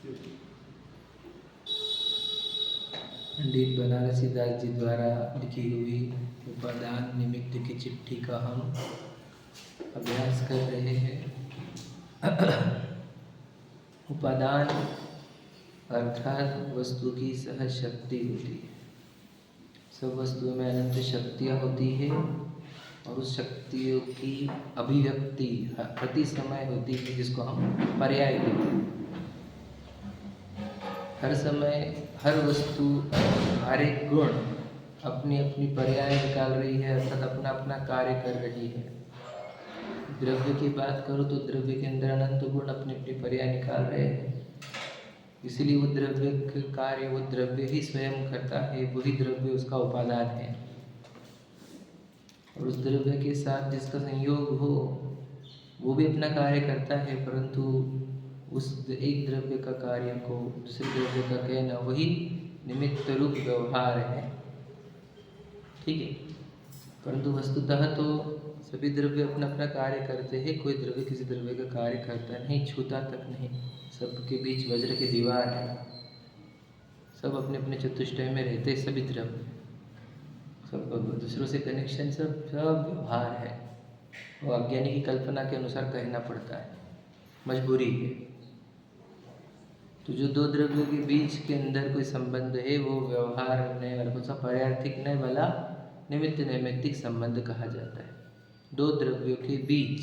पंडित बनारसी दास जी द्वारा लिखी हुई उपादान निमित्त की चिट्ठी का हम अभ्यास कर रहे हैं। उपादान अर्थात वस्तु की सहज शक्ति होती है। सब वस्तुओं में अनंत शक्तियाँ होती है और उस शक्तियों की अभिव्यक्ति प्रति समय होती है, जिसको हम पर्याय कहते हैं। हर समय हर वस्तु, हर एक गुण अपनी अपनी पर्याय निकाल रही है, अर्थात अपना अपना कार्य कर रही है। द्रव्य की बात करो तो द्रव्य के अंदर अनंत गुण अपनी अपनी पर्याय निकाल रहे हैं। इसीलिए वो द्रव्य के कार्य वो द्रव्य ही स्वयं करता है, वही द्रव्य उसका उपादान है। और उस द्रव्य के साथ जिसका संयोग हो वो भी अपना कार्य करता है, परंतु उस एक द्रव्य का कार्य को दूसरे द्रव्य का कहना वही निमित्त रूप व्यवहार है। ठीक है, परंतु वस्तुतः तो सभी द्रव्य अपना अपना कार्य करते हैं। कोई द्रव्य किसी द्रव्य का कार्य करता नहीं, छूता तक नहीं। सबके बीच वज्र की दीवार है। सब अपने अपने चतुष्टय में रहते, सभी द्रव्य, सब दूसरों से कनेक्शन, सब व्यवहार है। वो अज्ञानी की कल्पना के अनुसार कहना पड़ता है, मजबूरी है। तो जो दो द्रव्यों के बीच के अंदर कोई संबंध है वो व्यवहार नहीं वाला, कौन सा पारयार्थिक नहीं वाला, निमित्त नैमित्तिक संबंध कहा जाता है। दो द्रव्यों के बीच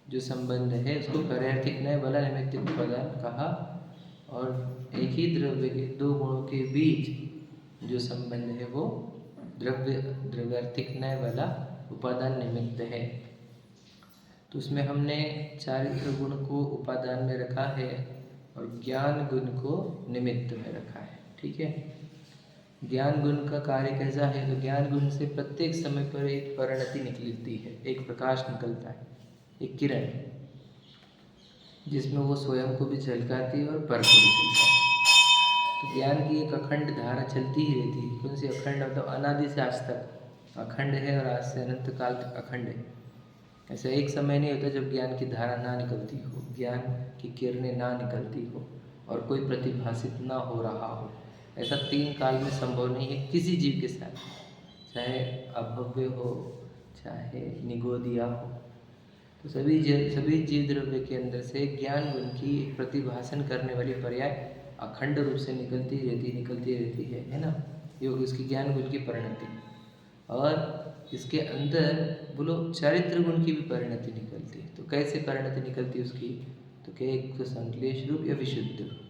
जो संबंध है उसको पारयार्थिक नहीं वाला निमित्तिक उपादान कहा। और एक ही द्रव्य के दो गुणों के बीच जो संबंध है वो द्रव्यार्थिक न्याय वाला उपादान निमित्त है। तो उसमें हमने चारित्र गुण को उपादान में रखा है और ज्ञान गुण को निमित्त में रखा है। ठीक है, ज्ञान गुण का कार्य कैसा है? तो ज्ञान गुण से प्रत्येक समय पर एक परिणति निकलती है, एक प्रकाश निकलता है, एक किरण, जिसमें वो स्वयं को भी झलकाती है और पर को भी झलकाती है। तो ज्ञान की एक अखंड धारा चलती ही रहती है। कौन सी अखंड? मतलब अनादि से आज तक अखंड है और आज से अनंत काल तक अखंड है। ऐसा एक समय नहीं होता जब ज्ञान की धारा ना निकलती हो, ज्ञान की किरणें ना निकलती हो और कोई प्रतिभासित ना हो रहा हो। ऐसा तीन काल में संभव नहीं है किसी जीव के साथ, चाहे अभव्य हो चाहे निगोदिया हो। तो सभी जीव द्रव्य के अंदर से ज्ञान गुण की प्रतिभासन करने वाली पर्याय अखंड रूप से निकलती रहती है ना। ये उसकी ज्ञान गुण की परिणति। और इसके अंदर बोलो चारित्र गुण की भी परिणति निकलती है। तो कैसे परिणति निकलती है उसकी? तो क्या एक तो संश्लेष रूप या विशुद्ध रूप।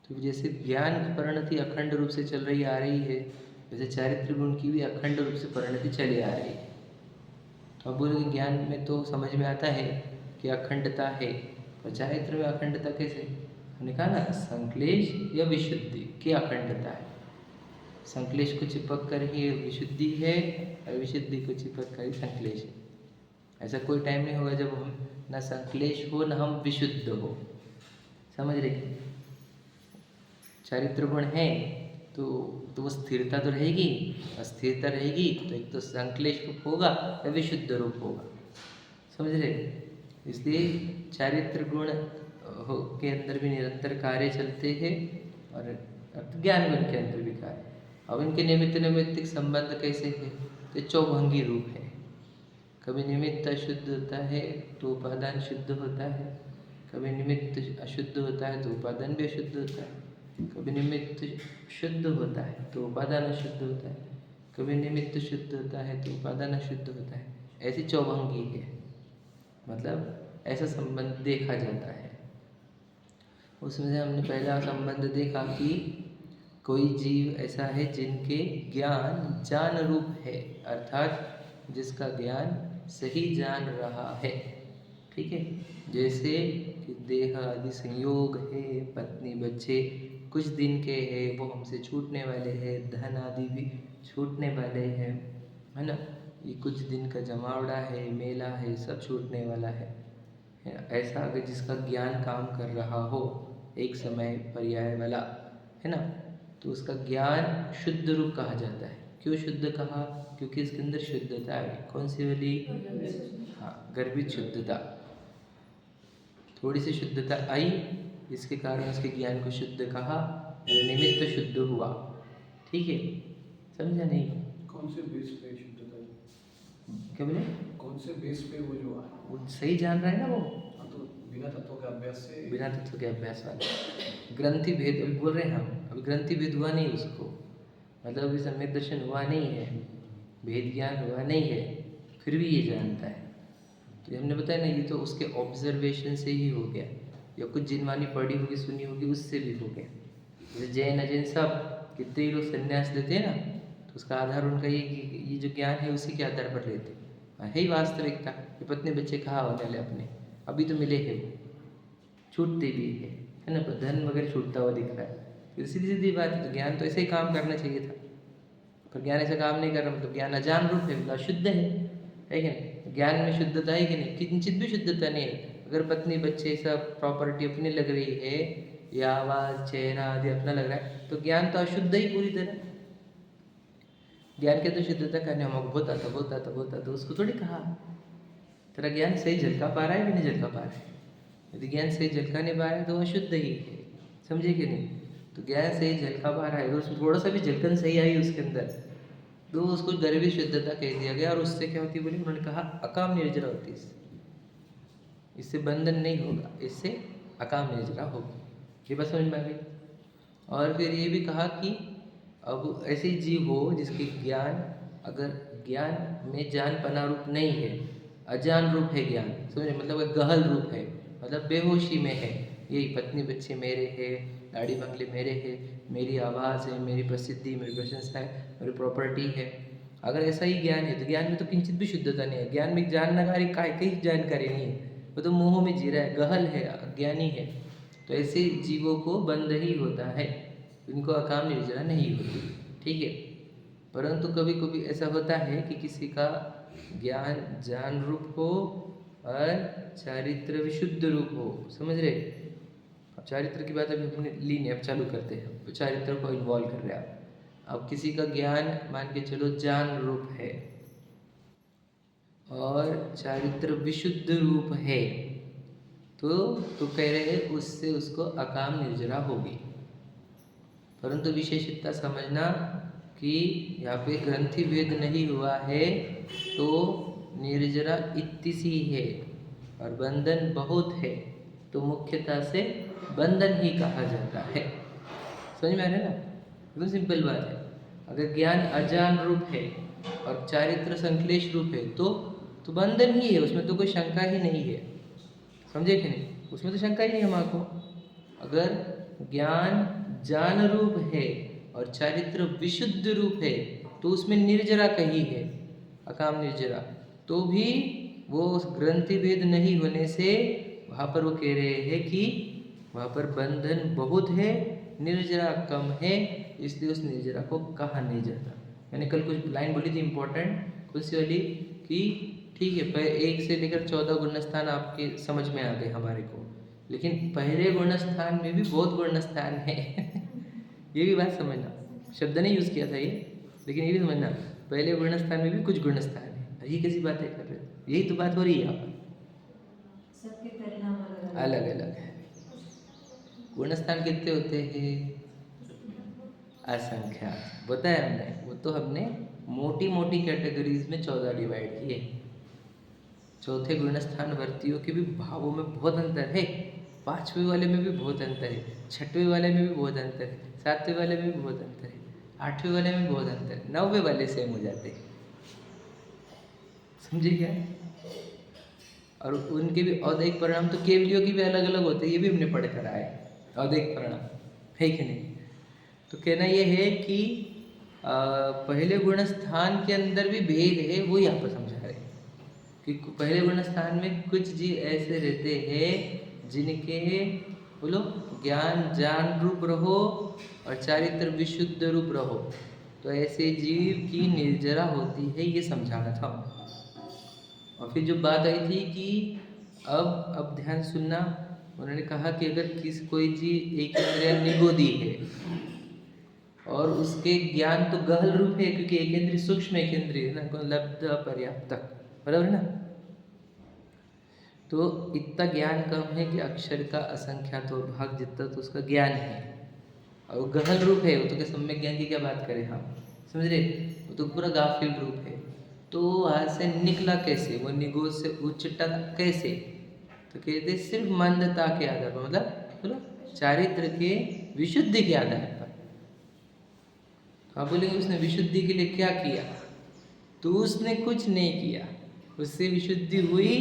तो जैसे ज्ञान की परिणति अखंड रूप से चल रही आ रही है, वैसे चारित्र गुण की भी अखंड रूप से परिणति चली आ रही है। तो अब बोलोगे ज्ञान में तो समझ में आता है कि अखंडता है, और चारित्र में अखंडता कैसे? हमने कहा ना, संश्लेष या विशुद्धि की अखंडता है। संश्लेष को चिपक कर ही विशुद्धि है और विशुद्धि को चिपक कर ही संश्लेष है। ऐसा कोई टाइम नहीं होगा जब हम ना संश्लेष हो ना हम विशुद्ध हो। समझ रहे? चारित्र गुण है तो वो स्थिरता तो रहेगी, अस्थिरता रहेगी, तो एक तो संश्लेष रूप होगा या विशुद्ध रूप होगा। समझ रहे? इसलिए चारित्र गुण के अंदर भी निरंतर कार्य चलते हैं और ज्ञान गुण के अंदर भी कार्य। अब इनके निमित्त नैमित्तिक संबंध कैसे है? तो चौभंगी रूप है। कभी निमित्त अशुद्ध होता है तो उपादान शुद्ध होता है, कभी निमित्त अशुद्ध होता है तो उपादान भी अशुद्ध होता है, कभी निमित्त शुद्ध होता है तो उपादान अशुद्ध होता है, कभी निमित्त शुद्ध होता है तो उपादान अशुद्ध होता है। ऐसी चौभंगी है, मतलब ऐसा संबंध देखा जाता है। उसमें से हमने पहला संबंध देखा कि कोई जीव ऐसा है जिनके ज्ञान जान रूप है, अर्थात जिसका ज्ञान सही जान रहा है। ठीक है, जैसे कि देह आदि संयोग है, पत्नी बच्चे कुछ दिन के हैं, वो हमसे छूटने वाले हैं, धन आदि भी छूटने वाले हैं, है ना। ये कुछ दिन का जमावड़ा है, मेला है, सब छूटने वाला है। ऐसा अगर जिसका ज्ञान काम कर रहा हो एक समय पर्याय वाला, है ना, तो उसका ज्ञान शुद्ध रूप कहा जाता है। क्यों शुद्ध कहा? क्योंकि इसके अंदर शुद्धता है। कौन सी वाली? हाँ, गर्भित शुद्धता। थोड़ी सी शुद्धता आई इसके कारण उसके ज्ञान को शुद्ध कहा, निमित्त शुद्ध हुआ। ठीक है, समझा नहीं? कौन से बेस पे शुद्धता है? क्या बोले? कौन से बेस पे वो जो है? वो सही जान रहा है ना वो, हाँ, तो बिना तत्वों के अभ्यास से। बिना तत्व के अभ्यास वाले ग्रंथि भेद अभी बोल रहे हैं हम, अभी ग्रंथि भेद हुआ नहीं उसको, मतलब अभी सम्यक दर्शन हुआ नहीं है, भेद ज्ञान हुआ नहीं है, फिर भी ये जानता है। तो हमने बताया ना, ये तो उसके ऑब्जर्वेशन से ही हो गया, या कुछ जिनवानी पढ़ी होगी सुनी होगी उससे भी हो गया। जैसे जैन अजैन सब कितने ही लोग संन्यास लेते हैं ना, तो उसका आधार उनका ये जो ज्ञान है उसी के आधार पर लेते हैं। है ही वास्तविकता, ये पत्नी बच्चे कहाँ होने वाले अपने, अभी तो मिले हैं, वो छूटते भी है ना, धन वगैरह छूटता हुआ दिख रहा है। तो सीधी सीधी बात है, तो ज्ञान तो ऐसे ही काम करना चाहिए था, पर ज्ञान ऐसा काम नहीं कर रहा, मतलब ज्ञान अजान रूप है, मतलब अशुद्ध है कि नहीं? ज्ञान में शुद्धता है कि नहीं? किंचित भी शुद्धता नहीं है। अगर पत्नी बच्चे सब प्रॉपर्टी अपनी लग रही है, या आवाज़ चेहरा आदि अपना लग रहा है, तो ज्ञान तो अशुद्ध ही पूरी तरह। ज्ञान के तो शुद्धता करने हम बहुत आता उसको थोड़ी कहा तेरा ज्ञान सही झलका पा रहा है कि नहीं झलका पा रहा है। यदि ज्ञान सही झलका नहीं पा रहा है तो अशुद्ध ही है, समझे कि नहीं? तो ज्ञान सही झलका पा रहा है, अगर उसमें थोड़ा सा भी झलकन सही आई उसके अंदर, तो उसको गर्वी शुद्धता कह दिया गया। और उससे क्या होती है बोले, उन्होंने कहा अकाम निर्जरा होती है, इससे बंधन नहीं होगा, इससे अकाम निर्जरा होगी। ये बात समझ में आ गई। और फिर ये भी कहा कि अब ऐसे जीव हो जिसके ज्ञान, अगर ज्ञान में जान पना रूप नहीं है, अजान रूप है ज्ञान, समझे, मतलब एक गहल रूप है, मतलब बेहोशी में है, यही पत्नी बच्चे मेरे है, गाड़ी बंगले मेरे है, मेरी आवाज़ है, मेरी प्रसिद्धि, मेरी प्रशंसा है, मेरी प्रॉपर्टी है। अगर ऐसा ही ज्ञान है तो ज्ञान में तो किंचित भी शुद्धता नहीं है। ज्ञान में जानकारी कई जानकारी नहीं है, वो तो मोह में जी रहा है, गहल है, अज्ञानी है। तो ऐसे जीवों को बंध ही होता है, इनको अकाम निर्जरा नहीं होती। ठीक है, परंतु कभी कभी ऐसा होता है कि किसी का ज्ञान जान रूप हो और चारित्र विशुद्ध रूप हो, समझ रहे? अब चारित्र की बात अभी हमने ली नहीं, अब चालू करते हैं, चारित्र को इन्वॉल्व कर रहे हैं। अब किसी का ज्ञान मान के चलो जान रूप है और चारित्र विशुद्ध रूप है, तो कह रहे हैं उससे उसको अकाम निर्जरा होगी। परंतु विशेषता समझना कि यहाँ पे ग्रंथि भेद नहीं हुआ है तो निर्जरा इत्तिसी है, और बंधन बहुत है तो मुख्यतः से बंधन ही कहा जाता है। समझ में आ रहा है ना? एकदम सिंपल बात है। अगर ज्ञान अजान रूप है और चारित्र संश्लेष रूप है तो बंधन ही है, उसमें तो कोई शंका ही नहीं है, समझे कि नहीं? उसमें तो शंका ही नहीं हमारे को। अगर ज्ञान जान रूप है और चारित्र विशुद्ध रूप है तो उसमें निर्जरा कही है, अकाम निर्जरा, तो भी वो ग्रंथि भेद नहीं होने से वहाँ पर वो कह रहे हैं कि वहाँ पर बंधन बहुत है, निर्जरा कम है, इसलिए उस निर्जरा को कहा नहीं जाता। मैंने कल कुछ लाइन बोली थी इम्पोर्टेंट, कुछ वाली कि ठीक है, 1 से लेकर 14 गुणस्थान आपके समझ में आ गए हमारे को, लेकिन पहले गुणस्थान में भी बहुत गुणस्थान है ये भी बात समझना, शब्द नहीं यूज़ किया था ये, लेकिन ये भी समझना पहले गुणस्थान में भी कुछ गुणस्थान है। ये कैसी बातें कर रहे हो, यही तो बात हो रही है यहाँ पर, सबके परिणाम अलग अलग है। गुणस्थान कितने होते हैं? असंख्यात, बताया हमने, वो तो हमने मोटी मोटी कैटेगरीज में 14 डिवाइड किए। चौथे गुणस्थान वर्तियों के भी भावों में बहुत अंतर है, 5वें वाले में भी बहुत अंतर है, 6वें वाले में भी बहुत अंतर है, 7वें वाले में भी बहुत अंतर है, 8वें वाले में बहुत अंतर है, 9वें वाले सेम हो जाते हैं, समझे क्या? और उनके भी औदैहिक परिणाम तो केवलियों की भी अलग अलग होते हैं, ये भी हमने पढ़ कर आए, औदैहिक परिणाम है कि नहीं? तो कहना ये है कि पहले गुणस्थान के अंदर भी भेद है, वो यहाँ पर समझा रहे कि पहले गुणस्थान में कुछ जीव ऐसे रहते हैं जिनके बोलो ज्ञान जान रूप रहो और चारित्र विशुद्ध रूप रहो, तो ऐसे जीव की निर्जरा होती है, ये समझाना था। और फिर जो बात आई थी कि अब ध्यान सुनना, उन्होंने कहा कि अगर कोई जीव एक इंद्रिय निगोदी है और उसके ज्ञान तो गहल रूप है, क्योंकि एक इंद्रिय सूक्ष्म एक इंद्रिय है ना, लब्ध पर्याप्त, बराबर है ना? तो इतना ज्ञान कम है कि अक्षर का असंख्यात हो भाग जितना तो उसका ज्ञान है, और वो गहन रूप है, वो तो क्या सम्यक ज्ञान की क्या बात करें हम, समझ रहे, वो तो पूरा गाफिल रूप है। तो वहाँ से निकला कैसे, वो निगोद से उच्चता कैसे, तो कहते सिर्फ मंदता के आधार पर, मतलब बोलो चारित्र के विशुद्धि के आधार पर। तो आप बोलेंगे उसने विशुद्धि के लिए क्या किया, तो उसने कुछ नहीं किया, उससे विशुद्धि हुई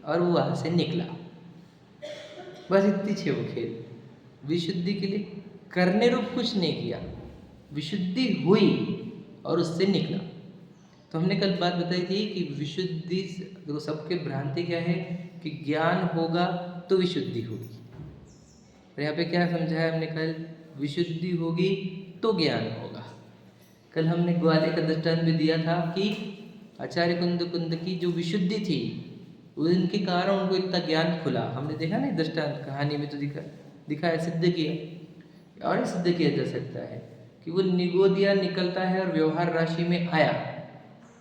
और वो वहाँ से निकला, बस इतनी छे वो खेल। विशुद्धि के लिए करने रूप कुछ नहीं किया, विशुद्धि हुई और उससे निकला। तो हमने कल बात बताई थी कि विशुद्धि, देखो सबके भ्रांति क्या है कि ज्ञान होगा तो विशुद्धि होगी, और यहाँ पे क्या समझाया हमने कल, विशुद्धि होगी तो ज्ञान होगा। कल हमने ग्वाले का दृष्टांत भी दिया था कि आचार्य कुंद की जो विशुद्धि थी उनके कारण उनको इतना ज्ञान खुला। हमने देखा नहीं दृष्टांत, कहानी में तो दिखाया, सिद्ध किया, और सिद्ध किया जा सकता है कि वो निगोदिया निकलता है और व्यवहार राशि में आया।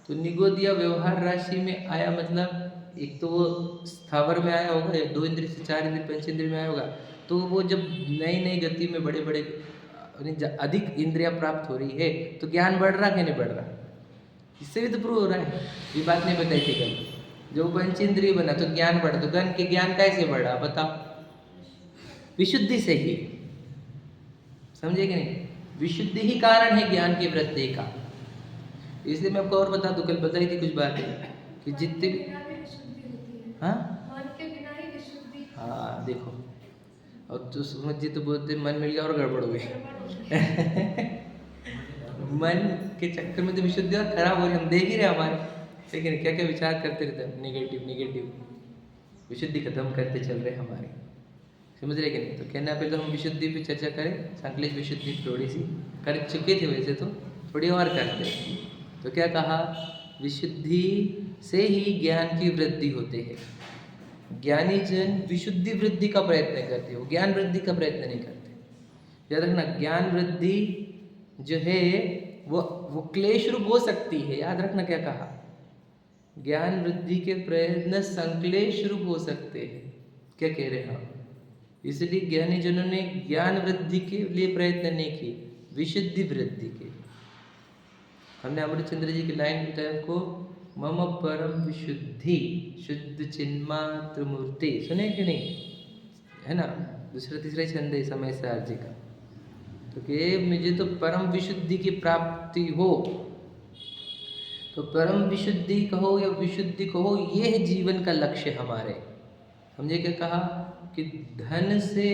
तो निगोदिया व्यवहार राशि में आया मतलब एक तो वो स्थावर में आया होगा, या 2 इंद्रिय से 4 इंद्रिय पंचेंद्रिय में आया होगा। तो वो जब नई नई गति में बड़े बड़े अधिक इंद्रियां प्राप्त हो रही है तो ज्ञान बढ़ रहा कि नहीं बढ़ रहा, इससे भी तो प्रूव हो रहा है। ये बात नहीं बताई थी कल, जो पंचेंद्रिय बना तो ज्ञान बढ़ा, तो गण के ज्ञान कैसे बढ़ा बताओ, विशुद्धि से ही, समझे कि नहीं, विशुद्धि ही कारण है ज्ञान की वृद्धि का। इसलिए मैं आपको और बता दूं, कल बताई थी कुछ बातें कि जितने हाँ हाँ देखो, और तो समझिए तो बोलते मन मिल गया और गड़बड़ हो गई मन के चक्कर में तो विशुद्धि और खराब हो रही, हम देख ही रहे हमारे, लेकिन क्या क्या विचार करते रहते हैं, नेगेटिव, विशुद्धि खत्म करते चल रहे हमारे, समझ रहे कि नहीं। तो कहना पहले तो हम विशुद्धि पे चर्चा करें, संकलेश विशुद्धि थोड़ी सी कर चुके थे, वैसे तो थोड़ी और करते हैं। तो क्या कहा, विशुद्धि से ही ज्ञान की वृद्धि होते है। ज्ञानी जन विशुद्धि वृद्धि का प्रयत्न करते हो, ज्ञान वृद्धि का प्रयत्न नहीं करते। याद रखना, ज्ञान वृद्धि जो है वो क्लेश रूप हो सकती है, याद रखना क्या कहा, ज्ञान वृद्धि के प्रयत्न संक्लेश रूप हो सकते हैं। क्या कह रहे हैं हम, इसलिए ज्ञानी जनों ने ज्ञान वृद्धि के लिए प्रयत्न नहीं किए, विशुद्धि वृद्धि के। हमने अमृतचंद्र जी की लाइन बताया आपको, मम परम विशुद्धि शुद्ध चिन्मात्र मूर्ति, सुने कि नहीं, है ना, दूसरा तीसरा छंद है समय सार जी का। तो कि मुझे तो परम विशुद्धि की प्राप्ति हो, तो परम विशुद्धि कहो या विशुद्धि कहो, ये है जीवन का लक्ष्य हमारे। समझे क्या कहा कि धन से,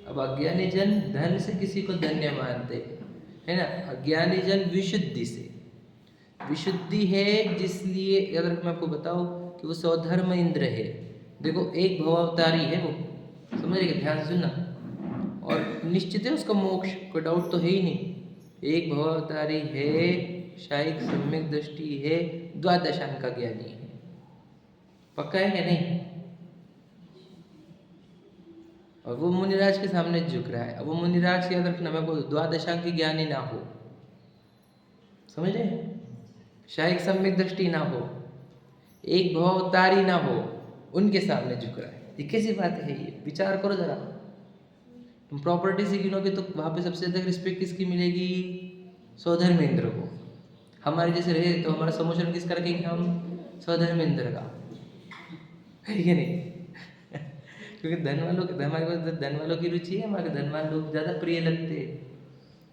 अब अज्ञानी जन धन से किसी को धन्य मानते हैं, है ना, अज्ञानी जन विशुद्धि से, विशुद्धि है जिसलिए अगर मैं आपको बताऊं कि वो स्वधर्म इंद्र है। देखो एक भवावतारी है वो, समझ रहे, ध्यान से सुनना, और निश्चित है उसका मोक्ष, कोई डाउट तो है ही नहीं। एक भवावतारी है, शायद सम्यक दृष्टि है, द्वादशांक का ज्ञानी है, पक्का है क्या नहीं, और वो मुनिराज के सामने झुक रहा है। अब वो मुनिराज की अगर मैं बोलूं द्वादशांक की ज्ञानी ना हो, समझ रहे, शायद सम्यक दृष्टि ना हो, एक भवावतारी ना हो, उनके सामने झुक रहा है, ये कैसी बात है, ये विचार करो जरा। तुम प्रॉपर्टी से गिनोगे तो वहाँ पे सबसे अधिक रिस्पेक्ट किसकी मिलेगी, स्वधर्मेंद्र को। हमारे जैसे रहे तो हमारा समोचन किसका रखेंगे हम, स्वधर्मेंद्र का, है कि नहीं क्योंकि धन वालों के, हमारे पास धन वालों की रुचि है, हमारे धनवान लोग ज़्यादा प्रिय लगते हैं,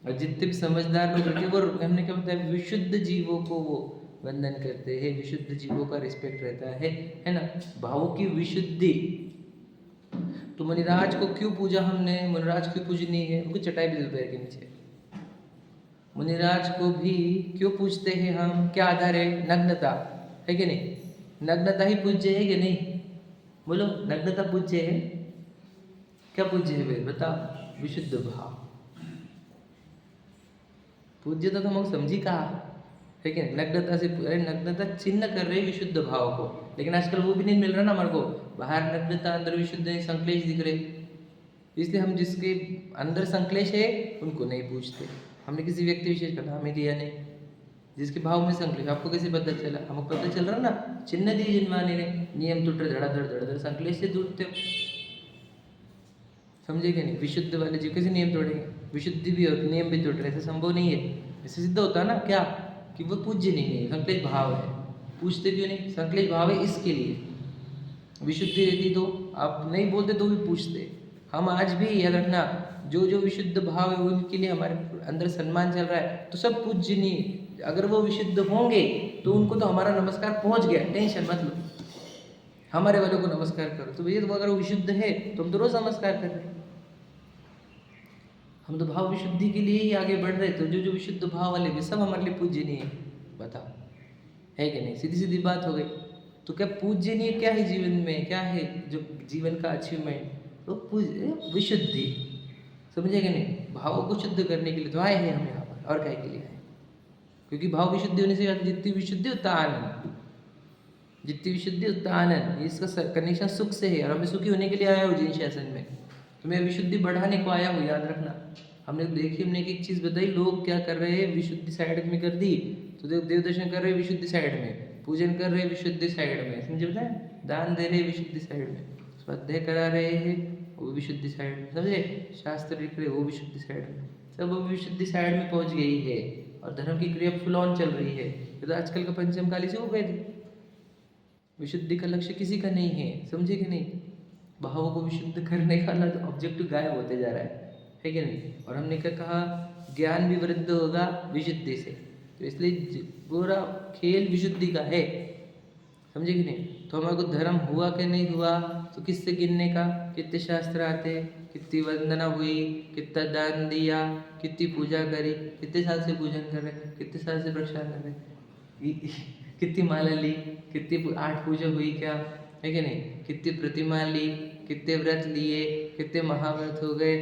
और जितने भी समझदार लोग रहते हैं वो, हमने क्या बताया, विशुद्ध जीवों को वो वंदन करते हैं, विशुद्ध जीवों का रिस्पेक्ट रहता है ना, भावों की विशुद्धि। तो मुनिराज को क्यों पूजा हमने, मुनिराज क्यों पूजनी है, उनकी चटाई भी पैर के नीचे, मुनिराज को भी क्यों पूजते हैं हम, क्या आधार है, नग्नता, है कि नहीं, नग्नता ही पूज्य है कि नहीं, बोलो नग्नता पूज्य है, क्या पूज्य है भाई बताओ, विशुद्ध भाव, पूज्य तो हम समझी कहा, है कि नग्नता से, अरे नग्नता चिन्ह कर रहे विशुद्ध भाव को, लेकिन आजकल वो भी नहीं मिल रहा ना हमारे को, बाहर नग्नता अंदर विशुद्ध संक्लेश दिख रहे, इसलिए हम जिसके अंदर संक्लेश है उनको नहीं पूछते। हमने किसी व्यक्ति विशेष का नाम ही लिया नहीं, जिसके भाव में संकलेश, आपको कैसे पता चला? हमको पता चल रहा ना, चिन्ह दिए जिनवाने ने, नियम टूट रहे धड़ाधड़ संकलेश से टूटते हो, समझे कि नहीं? विशुद्ध वाले जीव कैसे नियम तोड़ेंगे? विशुद्धि भी और नियम भी टूट रहे, ऐसे संभव नहीं है। ऐसे सिद्ध होता ना क्या कि वो पूज्य नहीं है, संकलेश भाव है। पूछते क्यों नहीं? संकलेश भाव है इसके लिए। विशुद्धि रहती तो आप नहीं बोलते तो भी पूछते। हम आज भी याद रखना, जो जो विशुद्ध भाव है उनके लिए हमारे अंदर सम्मान चल रहा है, तो सब पूजनीय। अगर वो विशुद्ध होंगे तो उनको तो हमारा नमस्कार पहुंच गया, टेंशन मत लो। हमारे वालों को नमस्कार करो तो भैया, तो अगर वो विशुद्ध है तो हम तो रोज नमस्कार कर रहे हैं। हम तो भाव विशुद्धि के लिए ही आगे बढ़ रहे, तो जो जो विशुद्ध भाव वाले भी सब हमारे लिए पूजनीय है। बताओ, है कि नहीं? सीधी सीधी बात हो गई। तो क्या पूजनीय क्या है जीवन में? क्या है जो जीवन का अचीवमेंट? तो विशुद्धि, समझे कि नहीं? भावों को शुद्ध करने के लिए तो आए हैं हम यहाँ पर, और क्या के लिए आए? क्योंकि भाव विशुद्धि होने से जितनी विशुद्धि उतना आनंद, जितनी विशुद्धि उतना आनंद। इसका कनेक्शन सुख से है, और हमें सुखी होने के लिए आया हूँ जिन शासन में, तो मैं विशुद्धि बढ़ाने को आया हूँ, याद रखना। हमने एक चीज़ बताई, लोग क्या कर रहे हैं, विशुद्धि साइड में कर दी, तो देव दर्शन कर रहे हैं विशुद्धि साइड में, पूजन कर रहे हैं विशुद्धि साइड में, समझे? बताए, दान दे रहे हैं विशुद्धि साइड में, स्वाध्याय करा रहे हैं वो विशुद्धि साइड में, समझे? शास्त्र लिख रहे वो विशुद्धि साइड में, सब वो विशुद्धि साइड में पहुंच गई है, और धर्म की क्रिया फुल ऑन चल रही है। तो आजकल का पंचम काली से हो गए थे। विशुद्धि का लक्ष्य किसी का नहीं है, समझे कि नहीं? भावों को विशुद्ध करने का ना, तो ऑब्जेक्टिव गायब होते जा रहा है कि नहीं? और हमने क्या कहा, ज्ञान भी वृद्ध होगा विशुद्धि से, तो इसलिए पूरा खेल विशुद्धि का है, समझे कि नहीं? तो हमारे को धर्म हुआ कि नहीं हुआ, तो किससे गिनने का? कितने शास्त्र आते, कितनी वंदना हुई, कितना दान दिया, कितनी पूजा करी, कितने साल से पूजन कर रहे, कितने साल से प्रसाद कर रहे, कितनी माला ली, कितनी 8 पूजा हुई क्या, है कि नहीं? कितनी प्रतिमा ली, कितने व्रत लिए, कितने महाव्रत हो गए।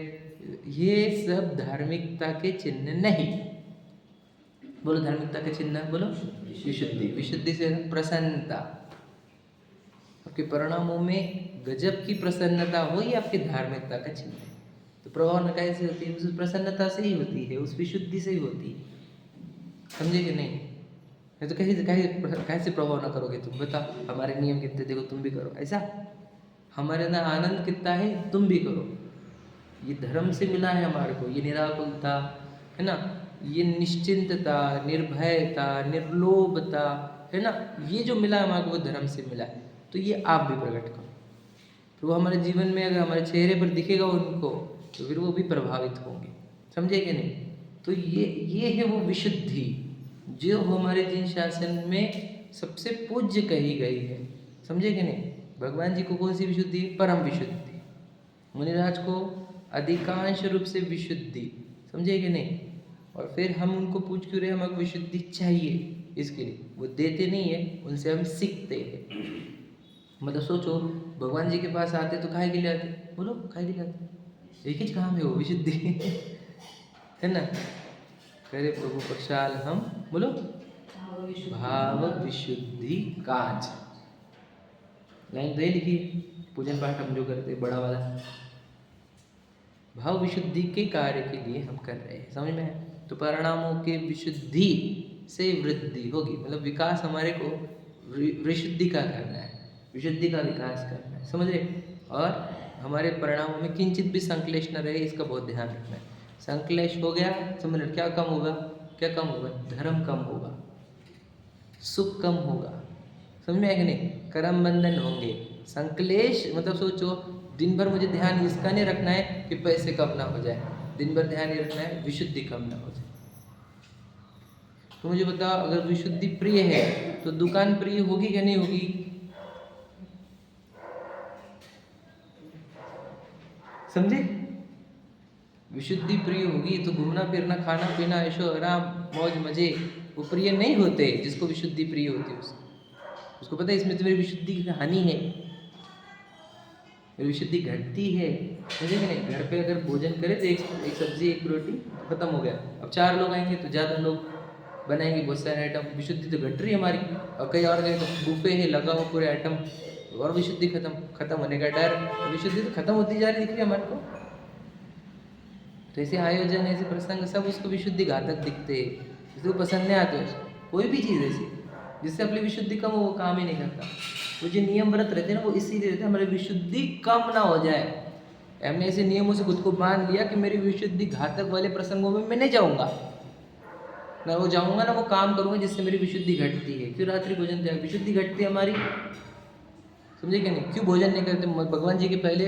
ये सब धार्मिकता के चिन्ह नहीं। बोलो धार्मिकता के चिन्ह, बोलो विशुद्धि। विशुद्धि से प्रसन्नता, आपके परिणामों में गजब की प्रसन्नता हो, ये आपकी धार्मिकता का चिन्ह है। तो प्रभाव कैसे होती है? उस प्रसन्नता से ही होती है, उस विशुद्धि से ही होती है, समझे कि नहीं? तो कैसे प्रभाव ना करोगे तुम? बताओ, हमारे नियम कितने, देखो तुम भी करो ऐसा। हमारे अंदर आनंद कितना है, तुम भी करो। ये धर्म से मिला है हमारे को, ये निराकुलता है ना, ये निश्चिंतता, निर्भयता, निर्लोभता है ना, ये जो मिला हमारे को वो धर्म से मिला है। तो ये आप भी प्रकट करो, तो वो हमारे जीवन में अगर हमारे चेहरे पर दिखेगा उनको, तो फिर वो भी प्रभावित होंगे, समझे कि नहीं? तो ये है वो विशुद्धि जो हमारे जिन शासन में सबसे पूज्य कही गई है, समझे कि नहीं? भगवान जी को कौन सी विशुद्धि? परम विशुद्धि। मुनिराज को अधिकांश रूप से विशुद्धि, समझे कि नहीं? और फिर हम उनको पूछ क्यों रहे, हमको विशुद्धि चाहिए, इसके लिए वो देते नहीं है, उनसे हम सीखते हैं। मतलब सोचो, भगवान जी के पास आते तो काहे के लिए आते? बोलो काहे के लिए आते? एक ही काम है वो, विशुद्धि है ना। करे प्रभु प्रसाद हम, बोलो भाव विशुद्धि काज। लाइन तो लिखी, पूजन पाठ हम जो करते बड़ा वाला, भाव विशुद्धि के कार्य के लिए हम कर रहे हैं, समझ में? तो परिणामों के विशुद्धि से वृद्धि होगी, मतलब विकास हमारे को विशुद्धि का करना है, विशुद्धि का विकास करना है, समझ रहे? और हमारे परिणामों में किंचित भी संकलेश न रहे, इसका बहुत ध्यान रखना है। संकलेश हो गया, समझ लो क्या कम होगा? क्या कम होगा? धर्म कम होगा, सुख कम होगा, समझ में है कि नहीं? कर्म बंधन होंगे। संकलेश मतलब सोचो, दिन भर मुझे ध्यान इसका नहीं रखना है कि पैसे कम ना हो जाए, दिन भर ध्यान ये रखना है विशुद्धि कम ना हो जाए। तो मुझे बताओ, अगर विशुद्धि प्रिय है तो दुकान प्रिय होगी कि नहीं होगी? समझे? विशुद्धि प्रिय होगी तो घूमना फिरना, खाना पीना, ऐशो आराम, मौज मजे, वो प्रिय नहीं होते। जिसको विशुद्धि प्रिय होती है उसको पता है इसमें तो मेरी विशुद्धि की हानि है, मेरी विशुद्धि घटती है, समझे कि नहीं? घर पे अगर भोजन करे तो एक सब्जी एक रोटी खत्म हो गया। अब 4 लोग आएंगे तो ज़्यादा लोग बनाएंगे बहुत सारे आइटम, विशुद्धि तो घट रही है हमारी। और कहीं और गए तो बुफे है लगा हुआ पूरे आइटम, और विशुद्धि खत्म होने का डर, विशुद्धि तो खत्म होती जा रही दिख रही है हमारे को। तो ऐसे आयोजन, ऐसे प्रसंग सब उसको विशुद्धि घातक दिखते हैं, इसको पसंद नहीं आते उसको। कोई भी चीज़ ऐसी जिससे अपनी विशुद्धि कम हो वो काम ही नहीं करता। वो जो नियम व्रत रहते हैं ना वो इसीलिए रहते हैं हमारी विशुद्धि कम ना हो जाए। हमने ऐसे नियमों से खुद को बांध लिया कि मेरी विशुद्धि घातक वाले प्रसंगों में मैं नहीं जाऊँगा, ना वो जाऊँगा ना वो काम करूँगा जिससे मेरी विशुद्धि घटती है। क्यों रात्रि भोजन त्याग, विशुद्धि घटती है हमारी, समझे क्या नहीं? क्यों भोजन नहीं करते भगवान जी के पहले,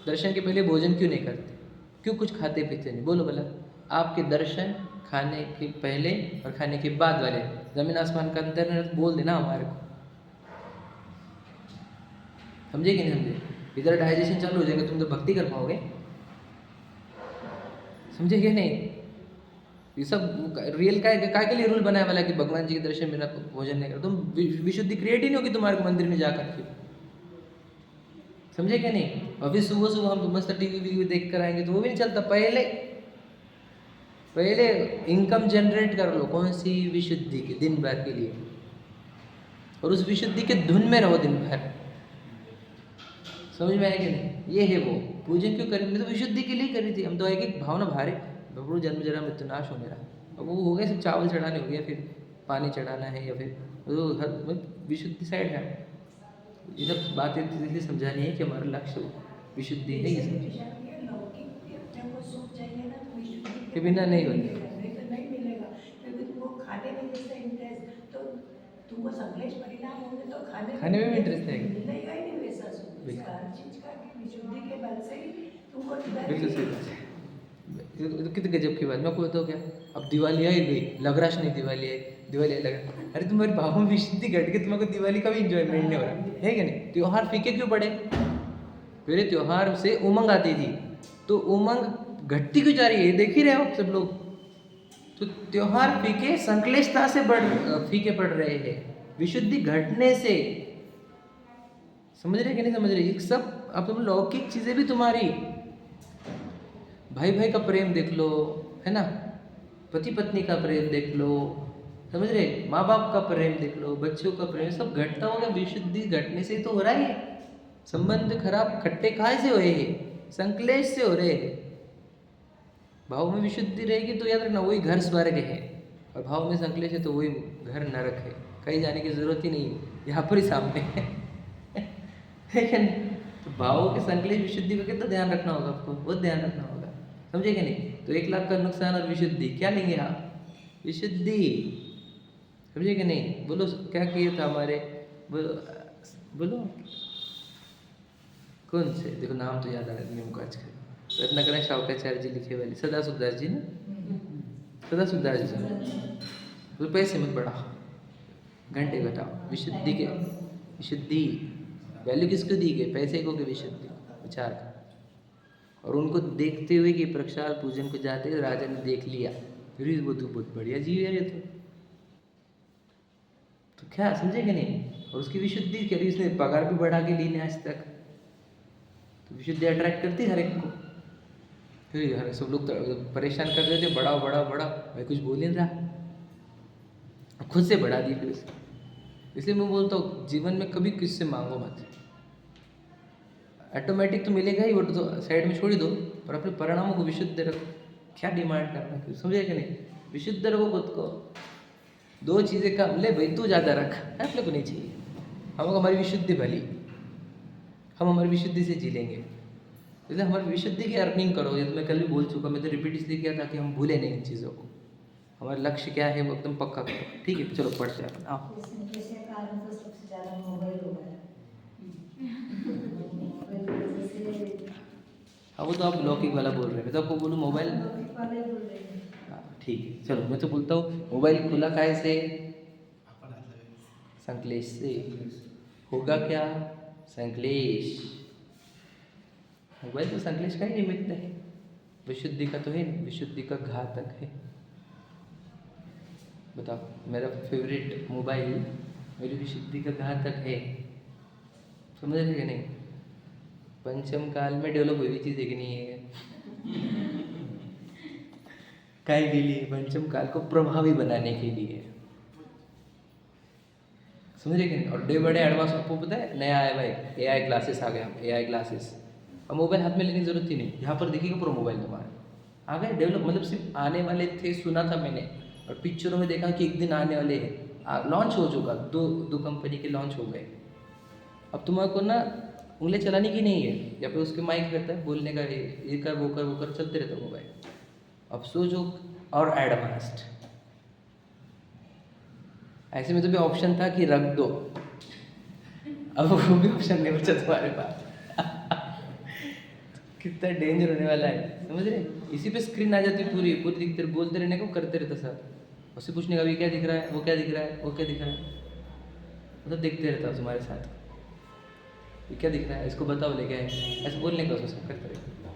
दर्शन के पहले भोजन क्यों नहीं करते? क्यों कुछ खाते पीते नहीं? बोलो भला। आपके दर्शन खाने के पहले और खाने के बाद वाले जमीन आसमान का अंतर है, बोल देना हमारे को, समझे कि नहीं समझे? इधर डाइजेशन चालू हो जाएगा, तुम तो भक्ति कर पाओगे, समझे कि नहीं? ये सब रियल काय के लिए रूल बनाया वाला कि भगवान जी के दर्शन बिना भोजन नहीं करो, तुम विशुद्धि क्रिएट ही नहीं होगी तुम्हारे को मंदिर में जाकर के, समझे क्या नहीं? अभी सुबह सुबह हम मस्त टीवी देख कर आएंगे तो वो भी नहीं चलता। पहले इनकम जनरेट कर लो, कौन सी? विशुद्धि के, दिन भर के लिए, और उस विशुद्धि के धुन में रहो दिन भर। समझ में आया कि नहीं? ये है वो पूजन क्यों करें, मैं तो विशुद्धि के लिए करी थी। हम तो एक भावना भारे प्रभु जन्म जरा मृत्यु नाश हो मेरा, अब वो हो गया सिर्फ चावल चढ़ाने हो गया, फिर पानी चढ़ाना है, या फिर वो हर विशुद्धि साइड है। ये सब बातें इसलिए समझानी है कि हमारा लक्ष्य विशुद्धि है। ये सब के बिना नहीं होता, नहीं मिलेगा, क्योंकि तुमको खाने में जैसा इंटरेस्ट, तो तुमको संकलेश परिणाम होंगे तो खाने में भी इंटरेस्ट है। मिलेगा ही नहीं वैसा सुख। इसका हर चीज का कि विशुद्धि के बल से ही तुमको बिल्कुल सही बात है। ये तो कितने गजब की बात, मैं आपको बताऊँ क्या? अब दिवाली आई गई, लग रहा नहीं दिवाली आई, दिवाली आई लग रहा, अरे तुम्हारी भावों में विशुद्धि घट के तुम्हारे को दिवाली का भी इंजॉयमेंट नहीं हो रहा है कि नहीं? त्योहार फीके क्यों पड़े? पहले त्योहार से उमंग आती थी, तो उमंग घटती क्यों जा रही है? देख ही रहे हो सब लोग, तो त्योहार फीके संकलेशता से फीके पड़ रहे हैं, विशुद्धि घटने से। समझ रहे कि नहीं समझ रहे? ये सब अब तुम लौकिक चीजें भी तुम्हारी, भाई भाई का प्रेम देख लो, है ना, पति पत्नी का प्रेम देख लो, समझ रहे, माँ बाप का प्रेम देख लो, बच्चों का प्रेम, सब घटता होगा विशुद्धि घटने से ही तो हो रहा है। संबंध खराब खट्टे खाए से हो रहे हैं, संकलेश से हो रहे हैं। भाव में विशुद्धि रहेगी तो याद रखना वही घर स्वर्ग है, और भाव में संकलेश है तो वही घर नरक है। कहीं जाने की जरूरत ही नहीं है, यहाँ पर ही सामने है। लेकिन तो भावों के संकलेश विशुद्धि का कितना ध्यान रखना होगा आपको, बहुत ध्यान रखना होगा, समझे कि नहीं? तो 1 लाख का नुकसान और विशुद्धि, क्या लेंगे आप? विशुद्धि, समझे कि नहीं? बोलो क्या किया था हमारे, बोलो कौन से? देखो नाम तो याद आ रहा है मुझको आजकल, रत्नाकरण शावकाचार्य जी लिखे वाले, सदा सुखदास जी ना, सदा सुखदास जी। रुपये से मत बढ़ाओ, घंटे घटाओ। विशुद्धि के, विशुद्धि वैल्यू किसको दी गई? पैसे को, कि विशुद्धि विचार का। और उनको देखते हुए कि प्रक्षाल पूजन को जाते हुए राजा ने देख लिया, फिर वो तो बहुत बढ़िया जीव है ये तो क्या, समझे कि नहीं? और उसकी विशुद्धि करी, उसने पगार भी बढ़ा के ली नहीं आज तक, तो विशुद्धि अट्रैक्ट करती है हर एक को। फिर हर सब लोग परेशान कर रहे थे, बढ़ाओ बढ़ाओ बढ़ाओ, भाई कुछ बोल नहीं रहा, खुद से बढ़ा दी फिर। इसलिए मैं बोलता हूँ जीवन में कभी किससे मांगो मत, ऑटोमेटिक तो मिलेगा ही, वो तो साइड में छोड़ ही दो, पर अपने परिणामों को विशुद्ध रखो। क्या डिमांड करना, क्यों, समझे कि नहीं? विशुद्ध रखो खुद को। 2 चीज़ें कम ले भाई, तू ज़्यादा रख, अपने को नहीं चाहिए। हमको हमारी विशुद्धि भली, हम हमारी विशुद्धि से जी लेंगे। इसलिए हमारी विशुद्धि की अर्निंग करो। ये तो मैं कल भी बोल चुका, मैं तो रिपीट इसलिए किया था कि हम भूले नहीं इन चीज़ों को। हमारा लक्ष्य क्या है वो एकदम पक्का करो, ठीक है? चलो पढ़ते हैं, आओ। जैसे कारण तो सबसे ज़्यादा मोबाइल हो गया। मोबाइल की वजह से हाँ वो तो आप लौकिक वाला बोल रहे हैं, मैं तो आपको बोलूँ मोबाइल, लौकिक वाले बोल रहे हैं। हाँ ठीक है, चलो मैं तो बोलता हूँ मोबाइल खुला काहे से? संकलेश से। होगा क्या? संकलेश। मोबाइल तो संकलेश का ही निमित्त है, विशुद्धि का तो है नहीं, विशुद्धि का घातक है। बताओ, मेरा फेवरेट मोबाइल मेरी विशुद्धि का घातक है, समझ रहे कि नहीं? पंचम काल में डेवलप हुई चीज़ है कि नहीं है? काय के लिए? पंचम काल को प्रभावी बनाने के लिए, समझ रहे कि नहीं? और डे बाय डे एडवांस, आपको पता है नया आया भाई, AI ग्लासेस आ गया, AI ग्लासेस। अब मोबाइल हाथ में लेने की जरूरत ही नहीं, यहाँ पर दिखेगा पूरा मोबाइल तुम्हारा। आ गए डेवलप, मतलब सिर्फ आने वाले थे, सुना था मैंने, और पिक्चरों में देखा कि एक दिन आने वाले हैं, लॉन्च हो चुका, दो कंपनी के लॉन्च हो गए। अब तुम्हारे को ना उंगली चलाने की नहीं है, या फिर उसके माइक रहता है बोलने का, ये कर वो कर वो कर, चलते रहता है मोबाइल। अब सोचो और एडवांस्ड, ऐसे में तो भी ऑप्शन था कि रख दो, अब वो भी ऑप्शन नहीं बचा तुम्हारे पास। कितना डेंजर होने वाला है, समझ रहे? इसी पे स्क्रीन आ जाती पूरी पूरी दिखते, बोलते रहने को, करते रहता सर, उससे पूछने का भी क्या दिख रहा है, वो क्या दिख रहा है, वो क्या दिख रहा है, मतलब देखते रहता तुम्हारे साथ, ये क्या दिख रहा है, इसको बताओ ले क्या है, ऐसे बोलने का उसको करते रहेगा।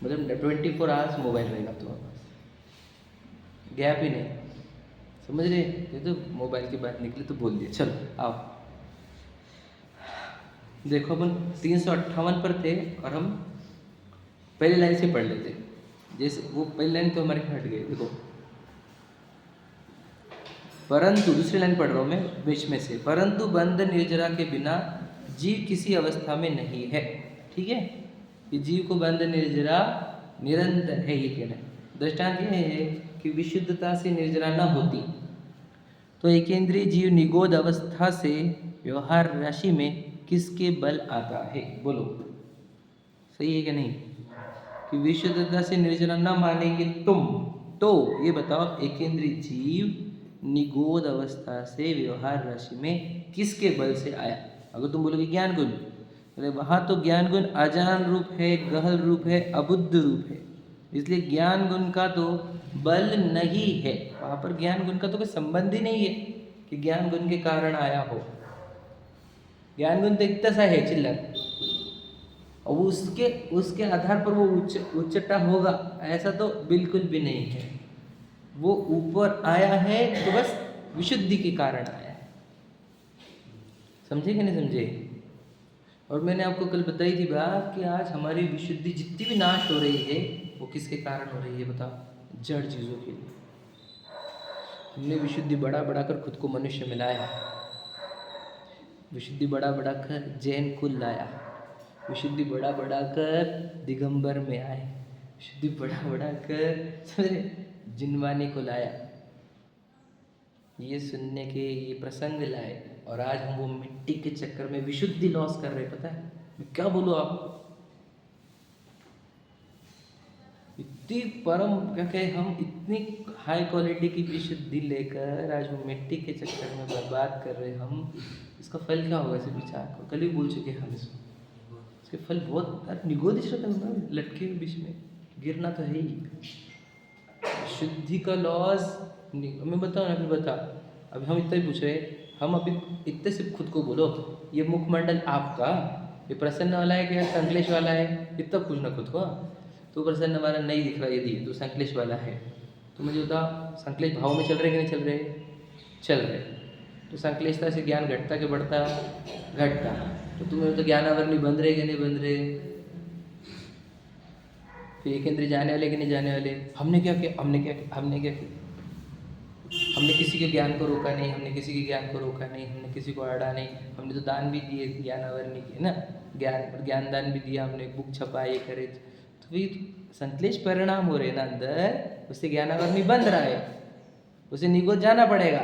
मतलब 24 आवर्स मोबाइल रहेगा तुम्हारे पास, गैप ही नहीं, समझ रहे? ये तो मोबाइल की बात निकली तो बोल दिया। चलो आओ, देखो अपन 358 पर थे और हम पहली लाइन से पढ़ लेते, जैसे वो पहली लाइन तो हमारे हट गई। देखो, परंतु दूसरी लाइन पढ़ रहा हूँ मैं बीच में से, परंतु बंध निर्जरा के बिना जीव किसी अवस्था में नहीं है। ठीक है, कि जीव को बंध निर्जरा निरंतर है, ये कहना है। दृष्टांत ये है कि विशुद्धता से निर्जरा न होती तो एकेंद्रीय जीव निगोद अवस्था से व्यवहार राशि में किसके बल आता है? बोलो, सही है क्या नहीं? कि विशुद्धता से निर्जरा न मानेंगे तुम, तो ये बताओ एकेंद्रीय जीव निगोद अवस्था से व्यवहार राशि में किसके बल से आया? अगर तुम बोलोगे ज्ञान गुण, अरे वहाँ तो ज्ञान गुण अजान रूप है, गहल रूप है, अबुद्ध रूप है, इसलिए ज्ञान गुण का तो बल नहीं है वहाँ पर। ज्ञान गुण का तो कोई संबंध ही नहीं है कि ज्ञान गुण के कारण आया हो। ज्ञान गुण तो इतना सा है चिल्लर, और उसके आधार पर वो उच्चता होगा ऐसा तो बिल्कुल भी नहीं है। वो ऊपर आया है तो बस विशुद्धि के कारण आया है। समझे कि नहीं समझे? और मैंने आपको कल बताई थी बात कि आज हमारी विशुद्धि जितनी भी नाश हो रही है वो किसके कारण हो रही है बताओ? जड़ चीज़ों के लिए। हमने विशुद्धि बढ़ा बढ़ा कर खुद को मनुष्य मिलाया, विशुद्धि बढ़ा बढ़ा कर जैन कुल लाया, विशुद्धि बढ़ा बढ़ा कर दिगंबर में आए, विशुद्धि बढ़ा बढ़ा कर समझे जिनवानी को लाया, ये सुनने के ये प्रसंग लाए, और आज हम वो मिट्टी के चक्कर में विशुद्धि लॉस कर रहे। पता है मैं क्या बोलूँ आपको? इतनी परम क्या कहे, हम इतनी हाई क्वालिटी की विशुद्धि लेकर आज वो मिट्टी के चक्कर में बर्बाद कर रहे। हम इसका फल क्या होगा? इसे विचार को कल ही बोल चुके हम इसके फल बहुत निगोद लटके बीच में गिरना तो है ही। शुद्धि का लॉस मैं बताऊँ ना, फिर बता। अभी हम इतना ही पूछ रहे, हम अभी इतने से खुद को बोलो, ये मुखमंडल आपका, ये प्रसन्न वाला है क्या संकलेश वाला है? इतना पूछना खुद को। तो प्रसन्न वाला नहीं दिख रहा, यदि तो संकलेश वाला है तो मुझे बता, संकलेश भाव में चल रहे कि नहीं चल रहे? चल रहे। तो संकलेशता से ज्ञान घटता कि बढ़ता? घटता। तो तुम्हें तो ज्ञानावरणी बंध रहे कि नहीं बंध रहे? फिर एक इंद्रिय जाने वाले कि नहीं जाने वाले? हमने क्या किया? हमने किसी के ज्ञान को रोका नहीं, हमने किसी के ज्ञान को रोका नहीं, हमने किसी को अड़ा नहीं। हमने तो दान भी दिए, ज्ञानावरणी के ना, ज्ञान दान भी दिया हमने, बुक छपा ये करे। तो फिर संकलेश परिणाम हो रहे ना अंदर, उससे ज्ञानावरणी बंध रहा है, उसे निगोद जाना पड़ेगा।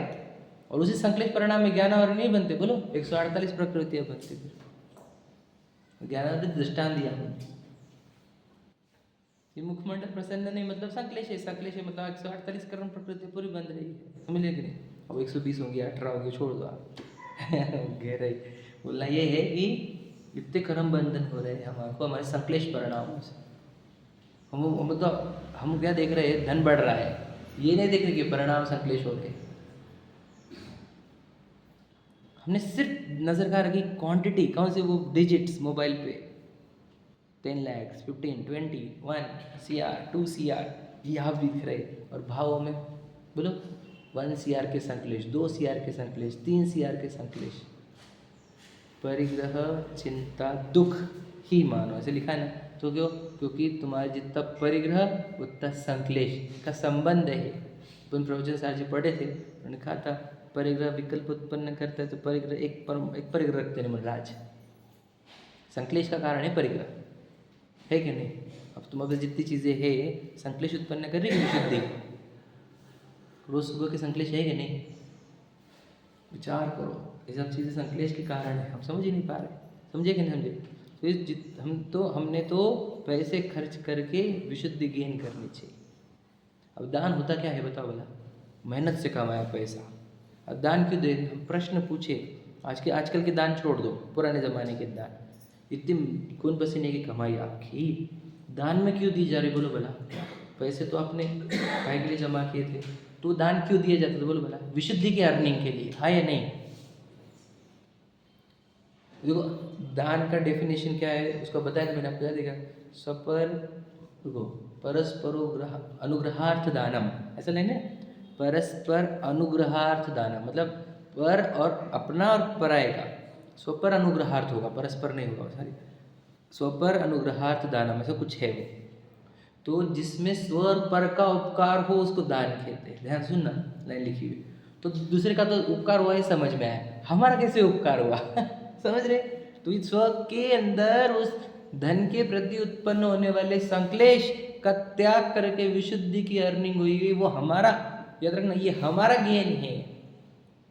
और उसी संकलेश परिणाम में ज्ञानावरणी नहीं बनते। बोलो 148 प्रकृतियाँ बनती। फिर ज्ञानावरणी दृष्टांत दिया हमने। ये मुखमंडल प्रसन्न नहीं मतलब संकलेश है, संकलेश है मतलब 148 कर्म प्रकृति पूरी बंद रही है। समझ लिया कि नहीं? अब 120 होंगी, 18 होंगी, छोड़ दो आप। गहराई बोलना ये है कि इतने कर्म बंधन हो रहे हैं हमारे को, हमारे संकलेश परिणामों से। हम मतलब हम क्या देख रहे हैं? धन बढ़ रहा है, ये नहीं देख रहे कि परिणाम संकलेश हो रहे हैं। हमने सिर्फ नजर का रखी क्वांटिटी, कौन से वो डिजिट्स मोबाइल पे 10 लाख 15 20 1 CR 2 CR ये आप दिख रहे। और भावों में बोलो 1 CR के संकलेश, 2 CR के संकलेश, 3 CR के संकलेश। परिग्रह चिंता दुख ही मानो, ऐसे लिखा है ना। तो क्यों? क्योंकि तुम्हारे जितना परिग्रह उतना संकलेश का संबंध है। अपन प्रवचन सार जी पढ़े थे, उन्होंने कहा था परिग्रह विकल्प उत्पन्न करता है, तो परिग्रह एक परिग्रह रखते हैं राज। संकलेश का कारण है परिग्रह, है कि नहीं? अब तुम्हारे जितनी चीज़ें हैं संकलेश उत्पन्न कर रही है विशुद्धि रोज सुबह के संकलेश है कि नहीं? विचार करो, ये सब चीज़ें संकलेश के कारण है, हम समझ ही नहीं पा रहे। समझे कि नहीं समझे? तो हमने तो पैसे खर्च करके विशुद्धि गेन करनी चाहिए। अब दान होता क्या है बताओ भला? मेहनत से कमाया पैसा। अब दान क्यों दे? प्रश्न पूछे। आजकल के दान छोड़ दो, पुराने ज़माने के दान, इतनी खून पसीने की कमाई आपकी, दान में क्यों दी जा रही बोलो भला? पैसे तो आपने भाई के लिए जमा किए थे, तो दान क्यों दिए जाते थे बोलो भला? विशुद्धि की अर्निंग के लिए, हाँ या नहीं? देखो दान का डेफिनेशन क्या है उसका बताया मैंने आपको, याद देगा? देखो परस्परोग्रह अनुग्रहार्थ दानम, ऐसा नहीं ना? परस्पर अनुग्रहार्थ दानम मतलब पर और अपना और पराये का स्वपर अनुग्रहार्थ होगा, परस्पर नहीं होगा, सॉरी, स्वपर अनुग्रहार्थ दानम ऐसा कुछ है वो। तो जिसमें स्व और पर का उपकार हो उसको दान कहते हैं। ध्यान सुनना, लाइन लिखी हुई। तो दूसरे का तो उपकार हुआ ही समझ में आया, हमारा कैसे उपकार हुआ? समझ रहे? तो इस स्व के अंदर उस धन के प्रति उत्पन्न होने वाले संक्लेश का त्याग करके विशुद्धि की अर्निंग हुई, वो हमारा, याद रखना, ये हमारा गेन है,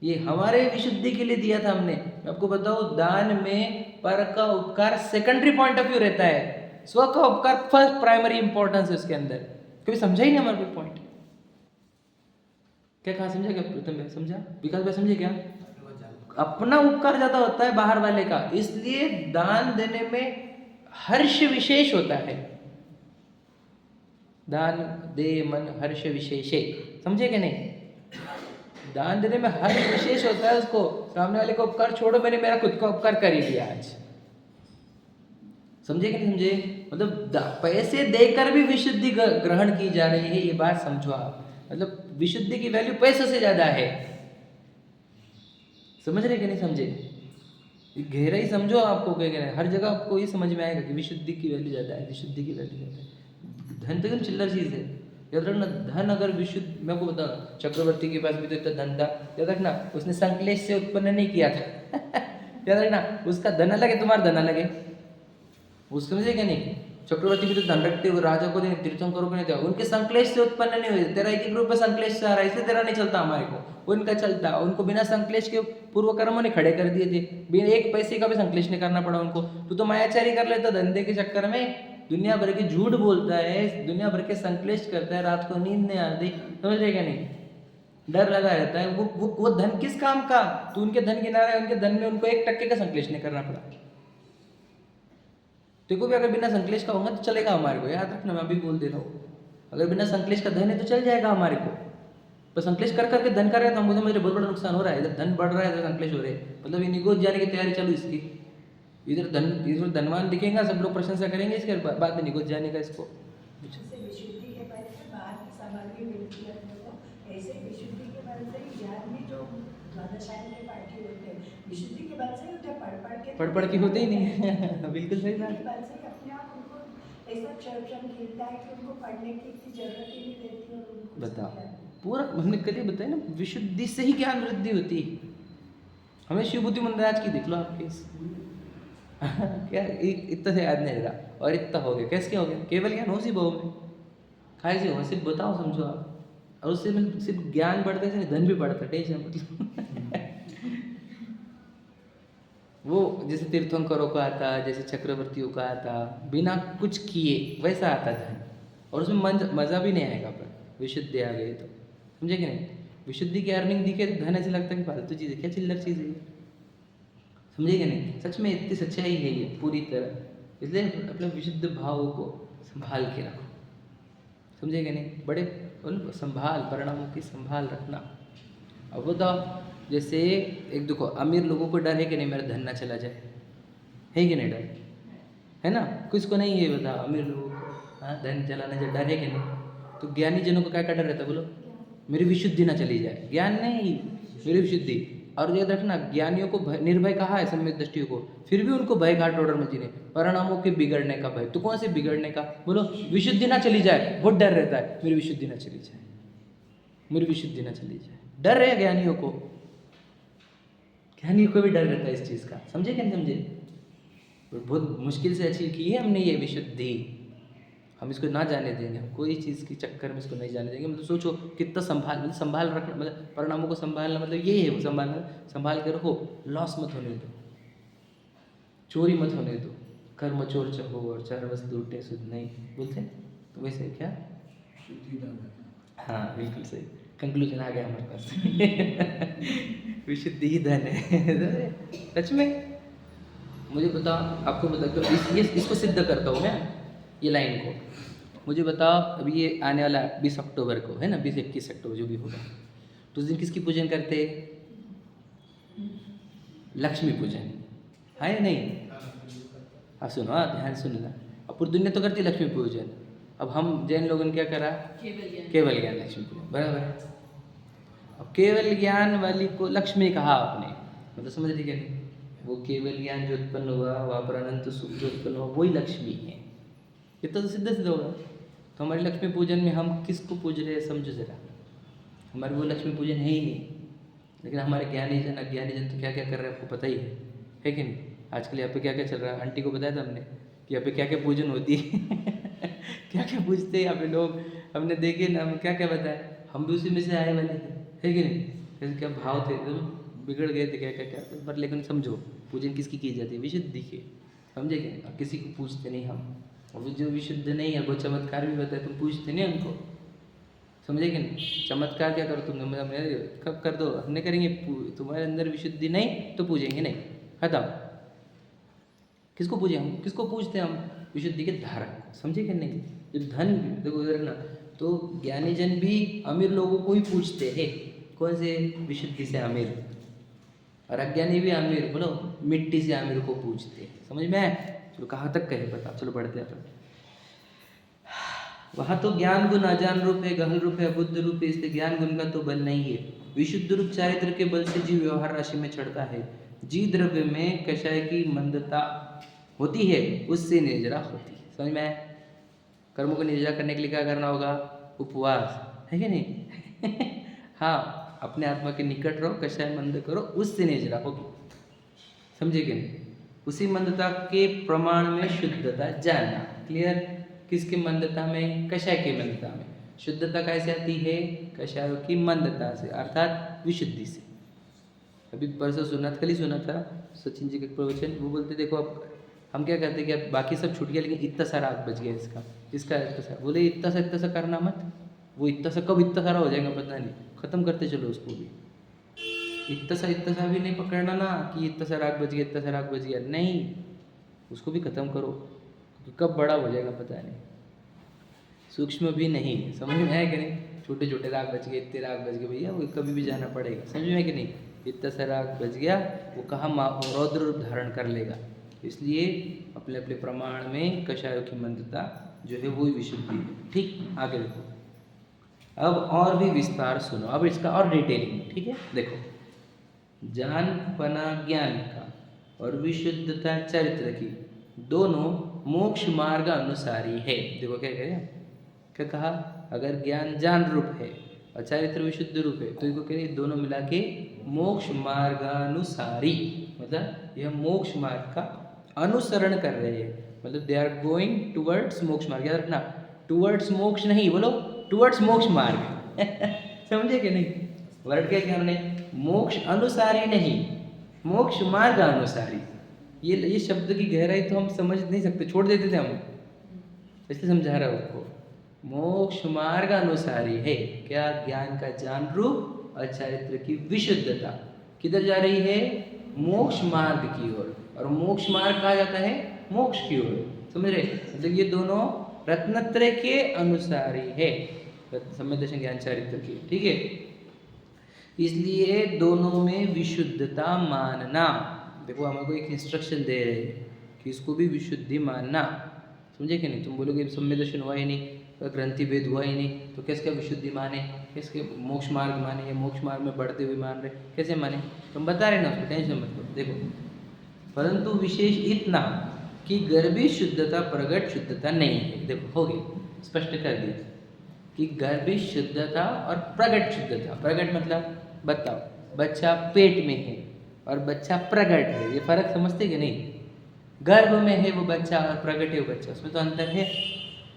ये हमारे विशुद्धि के लिए दिया था हमने। मैं आपको बताऊं, दान में पर का उपकार सेकेंडरी पॉइंट ऑफ व्यू रहता है, स्व का उपकार फर्स्ट प्राइमरी इंपॉर्टेंस है उसके अंदर। कभी समझा ही नहीं हमारा कोई पॉइंट। क्या कहा? समझा क्या प्रीतम भाई? समझा? विकास भाई समझे क्या? अपना उपकार ज्यादा होता है बाहर वाले का, इसलिए दान देने में हर्ष विशेष होता है। दान दे मन हर्ष विशेषे, समझे कि नहीं? दान देने में हर्ष विशेष होता है उसको। सामने वाले को उपकार छोड़ो, मैंने मेरा खुद का उपकार कर ही दिया आज। समझे कि नहीं समझे? मतलब पैसे देकर भी विशुद्धि ग्रहण की जा रही है, ये बात समझो आप। मतलब विशुद्धि की वैल्यू पैसों से ज्यादा है। समझ रहे कि नहीं समझे? गहराई समझो, आपको क्या कहना है, हर जगह आपको ये समझ में आएगा कि विशुद्धि की वैल्यू ज्यादा है, विशुद्धि की वैल्यू ज्यादा है। धन तो एकदम चिल्लर चीज है, याद रखना। धन अगर विशुद्ध, मैं आपको बताऊं, चक्रवर्ती के पास भी तो इतना धन था, याद रखना, उसने संक्लेश से उत्पन्न नहीं किया था। याद रखना, उसका धन अलग है, तुम्हारा धन अलग है। उसको समझे क्या नहीं? चक्रवर्ती भी तो धन रखते हुए राजा को देने, तीर्थंकरों को नहीं दिया, उनके संक्लेश से उत्पन्न नहीं हुए। तेरा एक रूप में संक्लेश से आ रहा है, इसलिए तेरा नहीं चलता, हमारे को उनका चलता। उनको बिना संक्लेश के पूर्व कर्मों ने खड़े कर दिए थे, बिना एक पैसे का भी संक्लेश नहीं करना पड़ा उनको। तू तो मायाचारी कर लेता धंधे के चक्कर में, दुनिया भर के झूठ बोलता है, दुनिया भर के संक्लेश करता है, रात को नींद नहीं आती, समझ रहे क्या नहीं? डर लगा रहता है। वो धन किस काम का? तू उनके धन गिना रहा है, उनके धन में उनको 1% का संक्लेश नहीं करना पड़ा। देखो भी अगर बिना संक्लेश का होगा तो चलेगा हमारे को, याद रखना, मैं अभी बोल दे रहा हूँ। अगर बिना संक्लेश का धन है तो चल जाएगा हमारे को, पर संक्लेश कर करके धन कर रहे हैं तो हमको मुझे बहुत बड़ा नुकसान हो रहा है। इधर धन बढ़ रहा है, इधर संक्लेश हो रहे हैं, मतलब ये निगोज जाने की तैयारी चालू इसकी। इधर धनवान दिखेगा, सब लोग प्रशंसा करेंगे, इसके बाद में निगोज जाने का इसको। जैसे विशुद्धि के बारे में बाहर की सामग्री मिलती है अपने को, ऐसे विशुद्धि के बारे से ही ज्ञान में जो द्वादशायन के पाठ होते हैं, विशुद्धि के बाद से ही होते हैं, पढ़ के होते ही नहीं है। बिल्कुल सही बात। के बाद से ही अपने आप उनको ऐसा क्षण खींचता है कि उनको पढ़ने की इतनी जरूरत ही नहीं रहती। और उनको बताओ, पूरा हमने कल बताया ना, विशुद्धि से ही ज्ञान वृद्धि होती। हमें शिव बुद्धि मंदराज की देख लो आपके क्या इतना से याद नहीं रहा, और इतना हो गया, कैसे क्या हो गया? केवल ज्ञान हो सी बहु में खाए से हो, सिर्फ बताओ समझो आप। और उससे सिर्फ ज्ञान बढ़ता है, धन भी बढ़ता है, टेंशन मतलब। वो जैसे तीर्थंकरों का आता, जैसे चक्रवर्तियों का आता, बिना कुछ किए वैसा आता धन, और उसमें मजा भी नहीं आएगा। पर विशुद्धि आ गई तो, समझे कि नहीं? विशुद्धि की अर्निंग दिखे तो धन ऐसे लगता है कि फालतू चीज़ है, क्या चिल्लर चीज़ है, समझे कि नहीं? सच में इतनी सच्चाई है ये पूरी तरह। इसलिए अपने विशुद्ध भाव को संभाल के रखो, समझे कि नहीं? बड़े संभाल, परिणामों की संभाल रखना। अब बताओ, जैसे एक देखो, अमीर लोगों को डर है कि नहीं मेरा धन ना चला जाए, है कि नहीं? डर है ना? किसको नहीं है बता? अमीर लोगों को, हाँ, धन चलाने से डर है कि नहीं? तो ज्ञानी जनों को क्या डर रहता है बोलो? मेरी विशुद्धि ना चली जाए। ज्ञान नहीं, मेरी विशुद्धि। और याद रखना, ज्ञानियों को निर्भय कहा है सम्यक दृष्टियों को, फिर भी उनको भय घाट ऑर्डर में जीने, परिणामों के बिगड़ने का भय। तो कौन से बिगड़ने का बोलो? विशुद्धि ना चली जाए, बहुत डर रहता है, मेरी विशुद्धि ना चली जाए, मेरी विशुद्धि ना चली जाए। डर है ज्ञानियों को, ज्ञानियों को भी डर रहता है इस चीज़ का, समझे कि नहीं समझे? बहुत मुश्किल से अचीव की है हमने ये विशुद्धि, हम इसको ना जाने देंगे, हम कोई चीज़ के चक्कर में इसको नहीं जाने देंगे। मतलब सोचो कितना संभाल रखना, मतलब परिणामों को संभालना मतलब यही है, वो संभाल के रखो, लॉस मत होने दो, चोरी मत होने दो, कर्म चोर चहो और चार वस्तु लूटे शुद्ध नहीं बोलते, तो वैसे क्या, शुद्धि धन है। हाँ बिल्कुल सही, कंक्लूजन आ गया हमारे पास। विशुद्धि ही धन है। सच में मुझे बताओ, आपको बताओ तो इसको सिद्ध करता हूँ मैं, ये लाइन को। मुझे बताओ अभी ये आने वाला 20 अक्टूबर को है ना, 20-21 अक्टूबर जो भी होगा, तो उस दिन किसकी पूजन करते हैं? लक्ष्मी पूजन, है या नहीं? हाँ सुनो, हाँ ध्यान सुनना। अब पूरी दुनिया तो करती है लक्ष्मी पूजन, अब हम जैन लोगों ने क्या करा? केवल ज्ञान लक्ष्मी पूजन, बराबर है। अब केवल ज्ञान वाली को लक्ष्मी कहा आपने, मतलब समझ रही क्या नहीं? वो केवल ज्ञान जो उत्पन्न हुआ, वहाँ पर अनंत सुख जो उत्पन्न हुआ, वही लक्ष्मी है। इतना तो सिद्ध होगा। तो हमारे लक्ष्मी पूजन में हम किसको पूज रहे हैं समझो जरा, हमारे वो लक्ष्मी पूजन है ही नहीं। लेकिन हमारे ज्ञानी जन अज्ञानी जन तो क्या क्या कर रहे हैं आपको पता ही है कि नहीं? आजकल यहाँ पे क्या क्या चल रहा है, आंटी को बताया था हमने कि यहाँ पे क्या क्या पूजन होती है। क्या क्या पूजते हैं यहाँ पे लोग, हमने देखे ना, हम क्या क्या बताया, हम भी उसी में से आए वाले है कि नहीं? जैसे क्या भाव थे, तो बिगड़ गए थे क्या क्या क्या, पर लेकिन समझो पूजन किसकी की जाती है? विशुद्धि की, समझे क्या? किसी को पूछते नहीं हम, और जो विशुद्ध नहीं है वो चमत्कार भी बताए, तुम पूछते नहीं उनको, समझे कि नहीं? चमत्कार क्या करो तुमने, मतलब कब कर दो, हमने करेंगे, तुम्हारे अंदर विशुद्धि नहीं तो पूजेंगे नहीं, खत्म। किसको पूजे हम, किसको पूछते हैं हम? विशुद्धि के धारक, समझे कि नहीं? जो धन, देखो उधर ना, तो ज्ञानी जन भी अमीर लोगों को ही पूछते हैं, कौन से? विशुद्धि से अमीर। और अज्ञानी भी अमीर, बोलो मिट्टी से अमीर को पूछते, समझ में आया? चलो कहाँ तक कहे बता, चलो बढ़ते हैं अपन। वहाँ तो ज्ञान गुण अजान रूप है, गहन रूप है, अबुद्ध रूप है, इसलिए ज्ञान गुण का तो बल नहीं है। विशुद्ध रूप चारित्र के बल से जीव व्यवहार राशि में चढ़ता है। जी द्रव्य में कषाय की मंदता होती है, उससे निर्जरा होती है, समझ में आया? कर्मों को निर्जरा करने के लिए क्या करना होगा? उपवास, है कि नहीं? हाँ, अपने आत्मा के निकट रहो, कषाय मंद करो, उससे निर्जरा होगी, समझे कि नहीं? उसी मंदता के प्रमाण में शुद्धता जानना, क्लियर? किसके मंदता में? कषाय की मंदता में। शुद्धता कैसे आती है? कषायों की मंदता से, अर्थात विशुद्धि से। अभी परसों सुना था, कल ही सुना था सचिन जी का प्रवचन, वो बोलते देखो अब हम क्या कहते हैं कि अब बाकी सब छूट गया लेकिन इतना सारा आग बच गया इसका इतना सारा, बोले इतना सा करना मत, वो इतना सा कब इतना सारा हो जाएगा पता नहीं, ख़त्म करते चलो उसको भी। इतना सा भी नहीं पकड़ना ना कि इतना सारा आग बच गया, इतना सारा आग बच गया, नहीं, उसको भी ख़त्म करो, क्योंकि कब बड़ा हो जाएगा पता नहीं, सूक्ष्म भी नहीं, समझ में आया कि नहीं? छोटे छोटे राग बच गए, इतने राग बच गए, भैया वो कभी भी जाना पड़ेगा, समझ में कि नहीं? इतना सा राग बच गया, वो कहाँ रौद्र रूप धारण कर लेगा। इसलिए अपने अपने प्रमाण में कषायों की मंदता जो है वही विशुद्धि है। ठीक, आगे देखो, अब और भी विस्तार सुनो, अब इसका और डिटेलिंग, ठीक है? देखो, जानपना ज्ञान का और विशुद्धता चरित्र की दोनों मोक्ष मार्ग अनुसारी है। देखो क्या कह रहे हैं, क्या कहा? अगर ज्ञान जान रूप है और चारित्र विशुद्ध रूप है, तो इनको कह रहे दोनों मिला के मोक्ष मार्गानुसारी, मतलब यह मोक्ष मार्ग का अनुसरण कर रहे हैं, मतलब दे आर गोइंग टुवर्ड्स मोक्ष मार्ग। याद रखना, टुवर्ड्स मोक्ष नहीं, बोलो टुवर्ड्स मोक्ष मार्ग। समझे कि नहीं? वर्ड क्या हमने? मोक्ष अनुसारी नहीं, मोक्ष मार्ग अनुसारी। ये शब्द की गहराई तो हम समझ नहीं सकते, छोड़ देते थे हम, इसलिए समझा रहा हूँ आपको। मोक्ष मार्ग अनुसारी है क्या? ज्ञान का जान रूप और चारित्र की विशुद्धता किधर जा रही है? मोक्ष मार्ग की ओर। और मोक्ष मार्ग कहा जाता है मोक्ष की ओर, समझ रहे? मतलब ये दोनों रत्नत्रय के अनुसारी है, सम्यक दर्शन ज्ञान चारित्र की, ठीक है? इसलिए दोनों में विशुद्धता मानना। देखो हमें को एक इंस्ट्रक्शन दे रहे हैं कि इसको भी विशुद्धि मानना, समझे कि नहीं? तुम बोलोगे सम्यक दर्शन हुआ ही नहीं, ग्रंथि भेद हुआ ही नहीं, तो कैसे क्या विशुद्धि माने, कैसे मोक्ष मार्ग माने, या मोक्ष मार्ग में बढ़ते हुए मान रहे, कैसे माने? तुम बता रहे ना, उसको टेंशन मत लो। देखो, परंतु विशेष इतना कि गर्भी शुद्धता प्रगट शुद्धता नहीं है। देखो हो गया, स्पष्ट कर दिया कि गर्भी शुद्धता और प्रगट शुद्धता। प्रगट मतलब बताओ, बच्चा पेट में है और बच्चा प्रगट है, ये फर्क समझते कि नहीं? गर्भ में है वो बच्चा और प्रगट है वो बच्चा, उसमें तो अंतर है।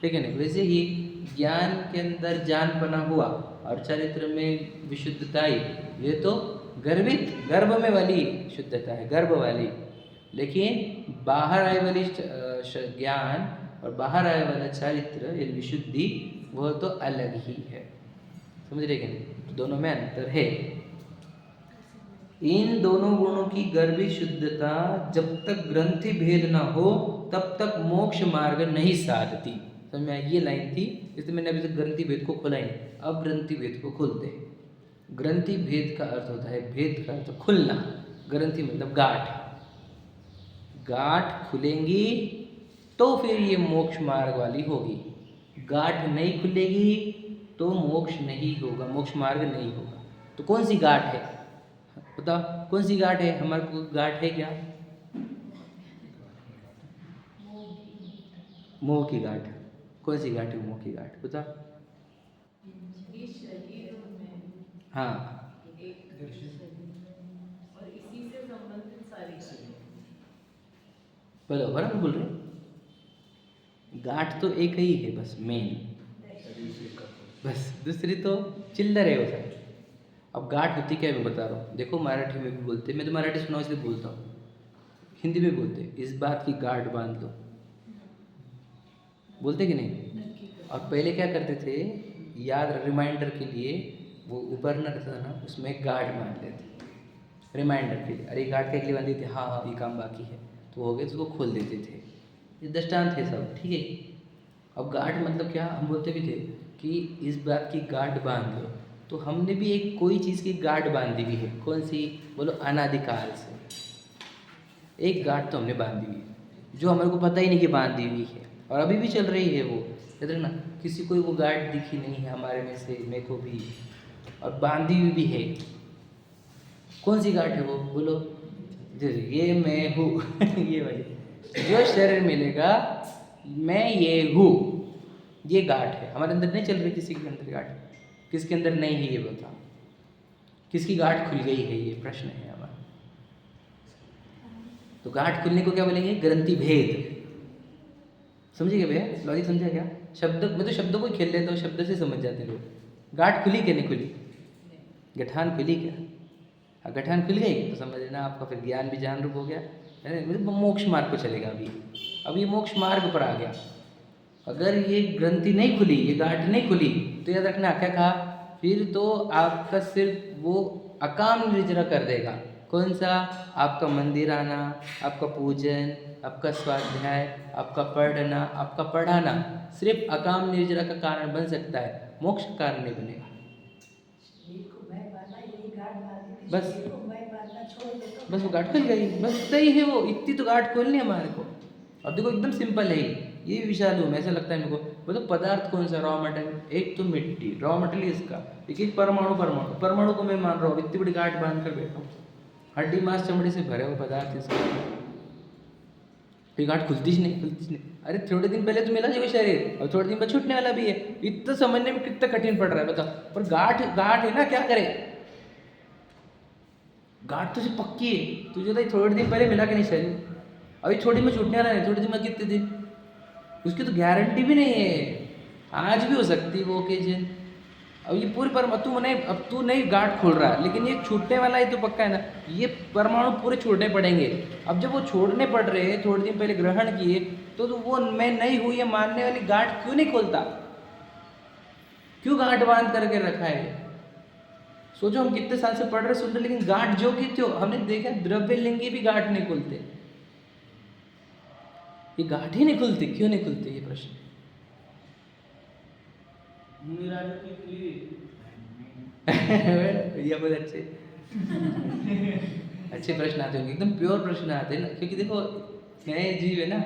ठीक है ना। वैसे ही ज्ञान के अंदर जानपना हुआ और चरित्र में विशुद्धता आई, ये तो गर्भ में वाली शुद्धता है, गर्भ वाली। लेकिन बाहर आए वाली ज्ञान और बाहर आए वाला चरित्र ये विशुद्धि, वह तो अलग ही है। समझ रहे कि नहीं? दोनों में अंतर है। इन दोनों गुणों की गर्भित शुद्धता जब तक ग्रंथि भेद ना हो तब तक मोक्ष मार्ग नहीं साधती। समझ में आई? ये लाइन थी, इसलिए मैंने अभी तक ग्रंथि भेद को खोला ही नहीं। अब ग्रंथि भेद को खोलते हैं। ग्रंथि भेद का अर्थ होता है, भेद का अर्थ खुलना, ग्रंथि मतलब गांठ। गांठ खुलेंगी तो फिर ये मोक्ष मार्ग वाली होगी। गांठ नहीं खुलेगी तो मोक्ष नहीं होगा, मोक्ष मार्ग नहीं होगा। तो कौन सी गांठ है बताओ? कौन सी गांठ है? हमारे को गांठ है क्या? मोह की गांठ। कौन सी गांठ है मोह की गांठ? बताओ। हाँ, बोलो, बराबर बोल रहे हैं। गांठ तो एक ही है बस, मेन, बस दूसरी तो चिल्लर है वो सब। अब गांठ होती क्या है मैं बता रहा हूँ। देखो मराठी में भी बोलते, मैं तो मराठी सुना इसलिए बोलता हूँ, हिंदी में बोलते इस बात की गांठ बांध लो, बोलते कि नहीं? और पहले क्या करते थे, याद रिमाइंडर के लिए वो ऊपर न रहता ना, उसमें गांठ बांध लेते रिमाइंडर के लिए। अरे गांठ के लिए बांधी थी, हाँ हाँ ये काम बाकी है, तो हो गए, तो उसको खोल देते थे। ये दृष्टांत है सब, ठीक है। अब गांठ मतलब क्या, हम बोलते भी थे कि इस बात की गांठ बांध लो, तो हमने भी एक कोई चीज़ की गांठ बांधी हुई है। कौन सी? बोलो, अनादिकाल से एक गांठ तो हमने बांधी हुई है, जो हमारे को पता ही नहीं कि बांधी हुई है, और अभी भी चल रही है वो। याद रखना, किसी को वो गांठ दिखी नहीं है हमारे में से, मेरे को भी, और बांधी हुई भी है। कौन सी गांठ है वो? बोलो। ये मैं हूँ ये वाली, जो शरीर मिलेगा मैं ये हूँ, ये गांठ है। हमारे अंदर नहीं चल रही किसी के अंदर गांठ, किसके अंदर नहीं है ये बताओ? किसकी गांठ खुल गई है, ये प्रश्न है हमारा। तो गांठ खुलने को क्या बोलेंगे? ग्रंथि भेद। समझिए भैया, लॉजिक समझा क्या? शब्द, मैं तो शब्दों को खेल लेता हूँ, शब्द से समझ जाते हैं लोग। गांठ खुली क्या नहीं खुली? गठान खुली क्या? गठान खुल गई तो समझ लेना आपका फिर ज्ञान भी जान रूप हो गया, मतलब मोक्ष मार्ग को चलेगा। अभी ये मोक्ष मार्ग पर आ गया। अगर ये ग्रंथि नहीं खुली, ये गांठ नहीं खुली, तो याद रखना क्या कहा, फिर तो आपका सिर्फ वो अकाम निर्जरा कर देगा। कौन सा? आपका मंदिर आना, आपका पूजन, आपका स्वाध्याय, आपका पढ़ना, आपका पढ़ाना सिर्फ अकाम निर्जरा का कारण बन सकता है, मोक्ष का कारण नहीं बनेगा। बस बस वो गांठ खुल गई, बस सही है वो, इतनी तो गांठ खोलनी है हमारे को। अब देखो एकदम सिंपल है ये विशाल हूँ, ऐसा लगता है मेरे को। मतलब पदार्थ कौन सा? रॉ मटेरियल, एक तो मिट्टी, रॉ मटेरियल इसका, एक परमाणु को मैं मान रहा हूँ, इतनी बड़ी गांठ बांध कर बैठा हूँ, हड्डी मांस चमड़ी से भरे हुए पदार्थ इसका, ये गांठ खुलती ही नहीं। अरे थोड़े दिन पहले तो मिला जो शरीर, और थोड़े दिन बाद छूटने वाला भी है। इतना समझने में कितना कठिन पड़ रहा है बताओ। पर गांठ है ना, क्या करे? गांठ तो सिर्फ पक्की है, तुझे तो थोड़े दिन पहले मिला कि नहीं शरीर, अभी थोड़ी में छूटने वाला है, थोड़े दिन में कितने दिन, उसकी तो गारंटी भी नहीं है, आज भी हो सकती है वो ओकेजन। अब ये पूरी अब तू नहीं गांठ खोल रहा है, लेकिन ये छूटने वाला है तो पक्का है ना, ये परमाणु पूरे छोड़ने पड़ेंगे। अब जब वो छोड़ने पड़ रहे हैं, थोड़े दिन पहले ग्रहण किए, तो वो मैं नहीं हूँ ये मानने वाली गांठ क्यों नहीं खोलता? क्यों गांठ बांध करके रखा है? सोचो, हम कितने साल से पढ़ रहे सुन रहे, लेकिन गांठ जो की थी, हमने देखा द्रव्य लिंगी भी गांठ नहीं खुलते, ये गांठ ही नहीं खुलती। क्यों नहीं खुलती, ये प्रश्न। ये बहुत अच्छे प्रश्न आते होंगे, एकदम प्योर प्रश्न आते हैं ना, क्योंकि देखो नए जीव है ना,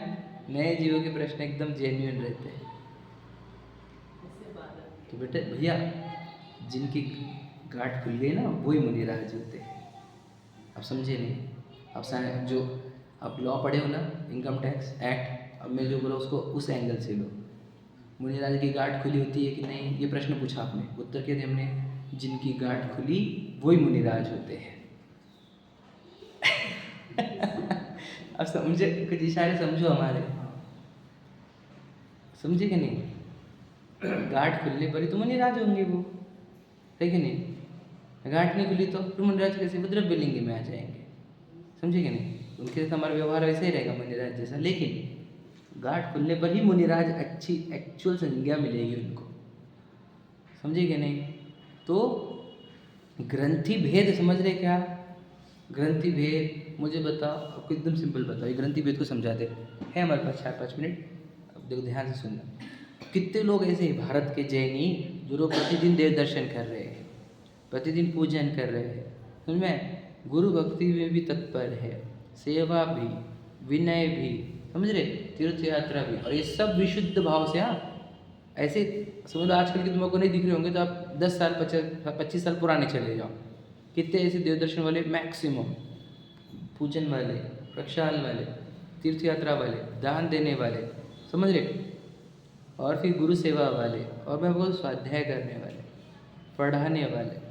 नए जीवों के प्रश्न एकदम जेन्युइन रहते हैं। तो बेटे भैया, जिनकी गांठ खुल गई ना, वही मुनिराज होते हैं। आप समझे नहीं? आप जो आप लॉ पढ़े हो ना, इनकम टैक्स एक्ट, अब मैं जो बोला उसको उस एंगल से लो। मुनिराज की गांठ खुली होती है कि नहीं, ये प्रश्न पूछा आपने, उत्तर क्या दिया हमने? जिनकी गांठ खुली वही मुनिराज होते हैं। अब समझे? कुछ इशारे समझो हमारे, समझे कि नहीं? गांठ खुलने पर ही तो मुनिराज होंगे वो, है कि नहीं? गांठ नहीं खुली तो फिर मुनिराज कैसे? वो द्रव्य लिंग में आ जाएंगे, समझे कि नहीं? उनके साथ हमारा व्यवहार वैसे ही रहेगा मुनिराज जैसा, लेकिन गांठ खुलने पर ही मुनिराज अच्छी एक्चुअल संज्ञा मिलेगी उनको, समझे कि नहीं? तो ग्रंथि भेद समझ रहे क्या? ग्रंथि भेद मुझे बताओ, आपको एकदम सिंपल बताओ, ये ग्रंथि भेद को समझा दे। है हमारे पास 4-5 मिनट, अब देखो ध्यान से सुनना। कितने लोग ऐसे हैं भारत के जैनी जो लोग प्रतिदिन देव दर्शन कर रहे हैं, प्रतिदिन पूजन कर रहे हैं, समझ में? गुरु भक्ति में भी तत्पर है, सेवा भी, विनय भी, समझ रहे? तीर्थ यात्रा भी, और ये सब विशुद्ध भाव से। हाँ, ऐसे समझ लो आजकल के तुमको नहीं दिख रहे होंगे तो आप 10 साल 25 साल पुराने चले जाओ, कितने ऐसे देवदर्शन वाले मैक्सिमम, पूजन वाले, प्रक्षालन वाले, तीर्थ यात्रा वाले, दान देने वाले, समझ रहे? और फिर गुरु सेवा वाले, और मैं बोल स्वाध्याय करने वाले, पढ़ाने वाले,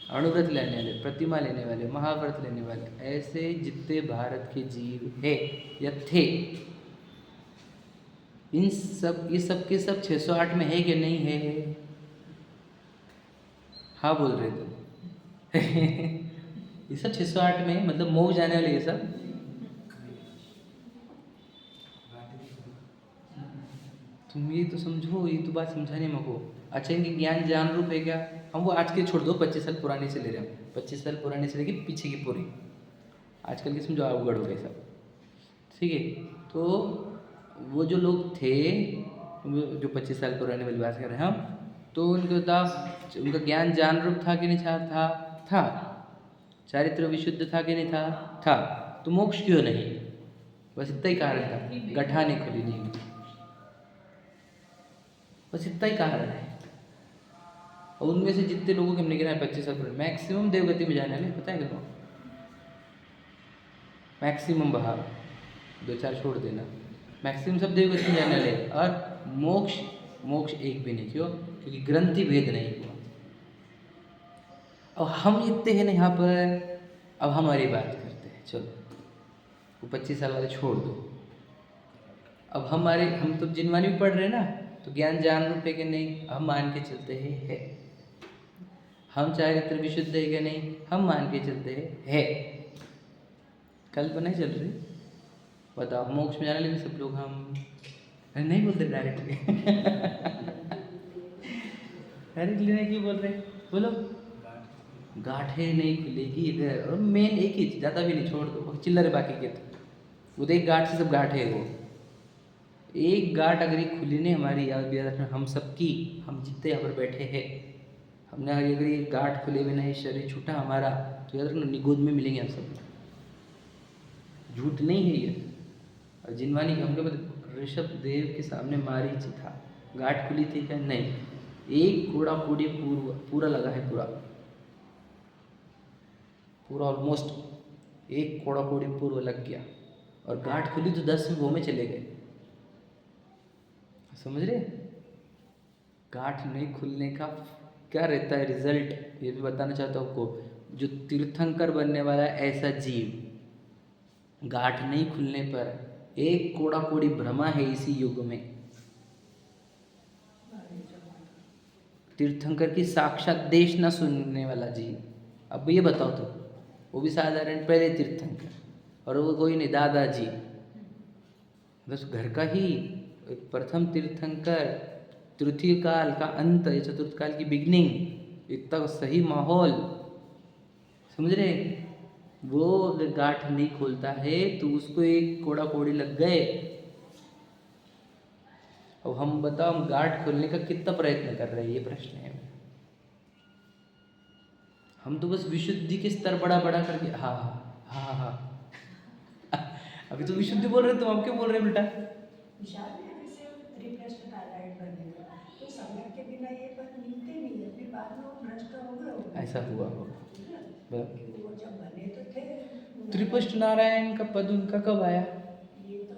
अणुव्रत लेने वाले, प्रतिमा लेने वाले, महाव्रत लेने वाले, ऐसे जितने भारत के जीव है या थे, इन सब ये सब के सब 608 में है कि नहीं है? हाँ बोल रहे थे। ये सब 608 में, मतलब मोह जाने वाले ये सब। तुम ये तो समझो, ये तो बात समझाने में को। अच्छा, इनके ज्ञान ज्ञान रूप है क्या? हम वो आज के छोड़ दो, 25 साल पुराने से ले रहे हैं, 25 साल पुराने से लेके पीछे की पूरी, आजकल की समझो अवगढ़ हो गए सब, ठीक है? तो वो जो लोग थे, जो 25 साल पुराने वाली बात कर रहे हैं हम, तो उनका ज्ञान जान रूप था कि नहीं था? चारित्र विशुद्ध था कि नहीं था? तो मोक्ष क्यों नहीं? बस इतना ही कारण था, गठा नहीं खुली नहीं, बस इतना ही कारण है। और उनमें से जितने लोगों के हमने गिना है 25 साल पुराने, मैक्सिमम देवगति में जाने वाले, पता है क्या? मैक्सिमम बहाव, 2-4 छोड़ देना, मैक्सिमम सब देवगति में जाने वाले, और मोक्ष एक भी नहीं। क्यों? क्योंकि ग्रंथि भेद नहीं हुआ। अब हम इतने हैं ना यहाँ पर, अब हमारी बात करते हैं। चलो, वो 25 साल वाले छोड़ दो, अब हम तो जिनवानी भी पढ़ रहे हैं ना, तो ज्ञान जान रूप है कि नहीं? हम मान के चलते हैं है। हम चारित्र विशुद्ध है कि नहीं? हम मान के चलते हैं है। कल्पना चल रही, बताओ। मोक्ष में जाने लगे सब लोग, हम नहीं बोलते डायरेक्टली। डायरेक्टली नहीं क्यों बोल रहे? बोलो। गांठें नहीं खुलेगी इधर, और मेन एक ही, ज़्यादा भी नहीं, छोड़ दो, चिल्लर बाकी के तो उधर एक गांठ से सब गांठें है। वो एक गांठ अगर ये खुली नहीं हमारी, याद भी रखना, हम सबकी, हम जितने यहाँ पर बैठे हैं, हमने अगर ये गांठ खुले बिना ये शरीर छूटा हमारा, तो याद रखना निगोद में मिलेंगे हम सब। झूठ नहीं है ये। और जिनवानी हमको ऋषभ देव के सामने मारीच था, गांठ खुली थी क्या? नहीं। एक कोड़ा कोड़ी पूरा लगा है, पूरा ऑलमोस्ट एक कोड़ा कोड़ी पूर्व लग गया, और गांठ खुली तो 10 वो में चले गए, समझ रहे? गांठ नहीं खुलने का क्या रहता है रिजल्ट, ये भी बताना चाहता हूँ आपको। जो तीर्थंकर बनने वाला है ऐसा जीव, गांठ नहीं खुलने पर एक कोड़ा कोड़ी भ्रमा है इसी युग में। तीर्थंकर की साक्षात देश न सुनने वाला जीव। अब ये बताओ तो, वो भी साधारण पहले तीर्थंकर, और वो कोई नहीं, दादाजी, बस घर का ही प्रथम तीर्थंकर, तृतीय काल का अंत, या चतुर्थ काल की बिगनिंग, इतना सही माहौल, समझ रहे? वो अगर गांठ नहीं खोलता है तो उसको एक कोड़ा कोड़ी लग गए। अब हम बताओ, हम गांठ खोलने का कितना प्रयत्न कर रहे हैं, ये प्रश्न है। हम तो बस विशुद्धि के स्तर बड़ा बड़ा करके, हाँ हाँ हाँ हाँ अभी तो विशुद्धि बोल रहे, तुम हम क्यों बोल रहे बेटा? विशाल ने जैसे त्रिप्रश्न टाइलाइट करने का, तो समय के बिना ये पर मिलते नहीं है, फिर बाद में वो भ्रष्ट हो गए। ऐसा हुआ होगा। वो जब बने तो थे। त्रिपुष्ट नारायण का पद उनका कब आया? ये तो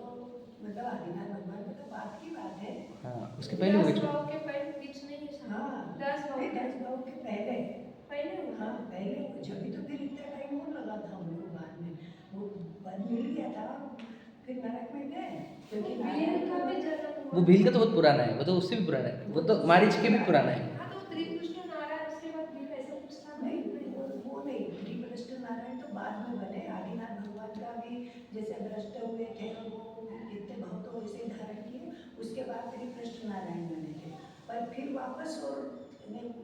मतलब आदिनाथ भगवान की तो बात की बात है। हाँ, उसके पहले हो गए। 10 भाव के पहले बीच नहीं है। हाँ, 10 भाव के पहले हुआ। हाँ, पहले जब भी तो फिर इतना टाइम और लगा था उनको, बाद में वो पद मिल गया था, फिर नरक में गए क्योंकि भील का भी जन्म हुआ। वो भील का तो बहुत पुराना है, वो तो उससे भी पुराना है, वो तो मारीच के भी पुराना है। हाँ, तो श्री कृष्ण नारायण उसके बाद भील ऐसा कुछ था नहीं, वो नहीं, श्री कृष्ण नारायण तो बाद में बने। आदिनाथ भगवान का भी जैसे भ्रष्ट हुए थे और वो कितने भक्तों ऐसे धारण किए, उसके बाद श्री कृष्ण नारायण बने थे, पर फिर वापस और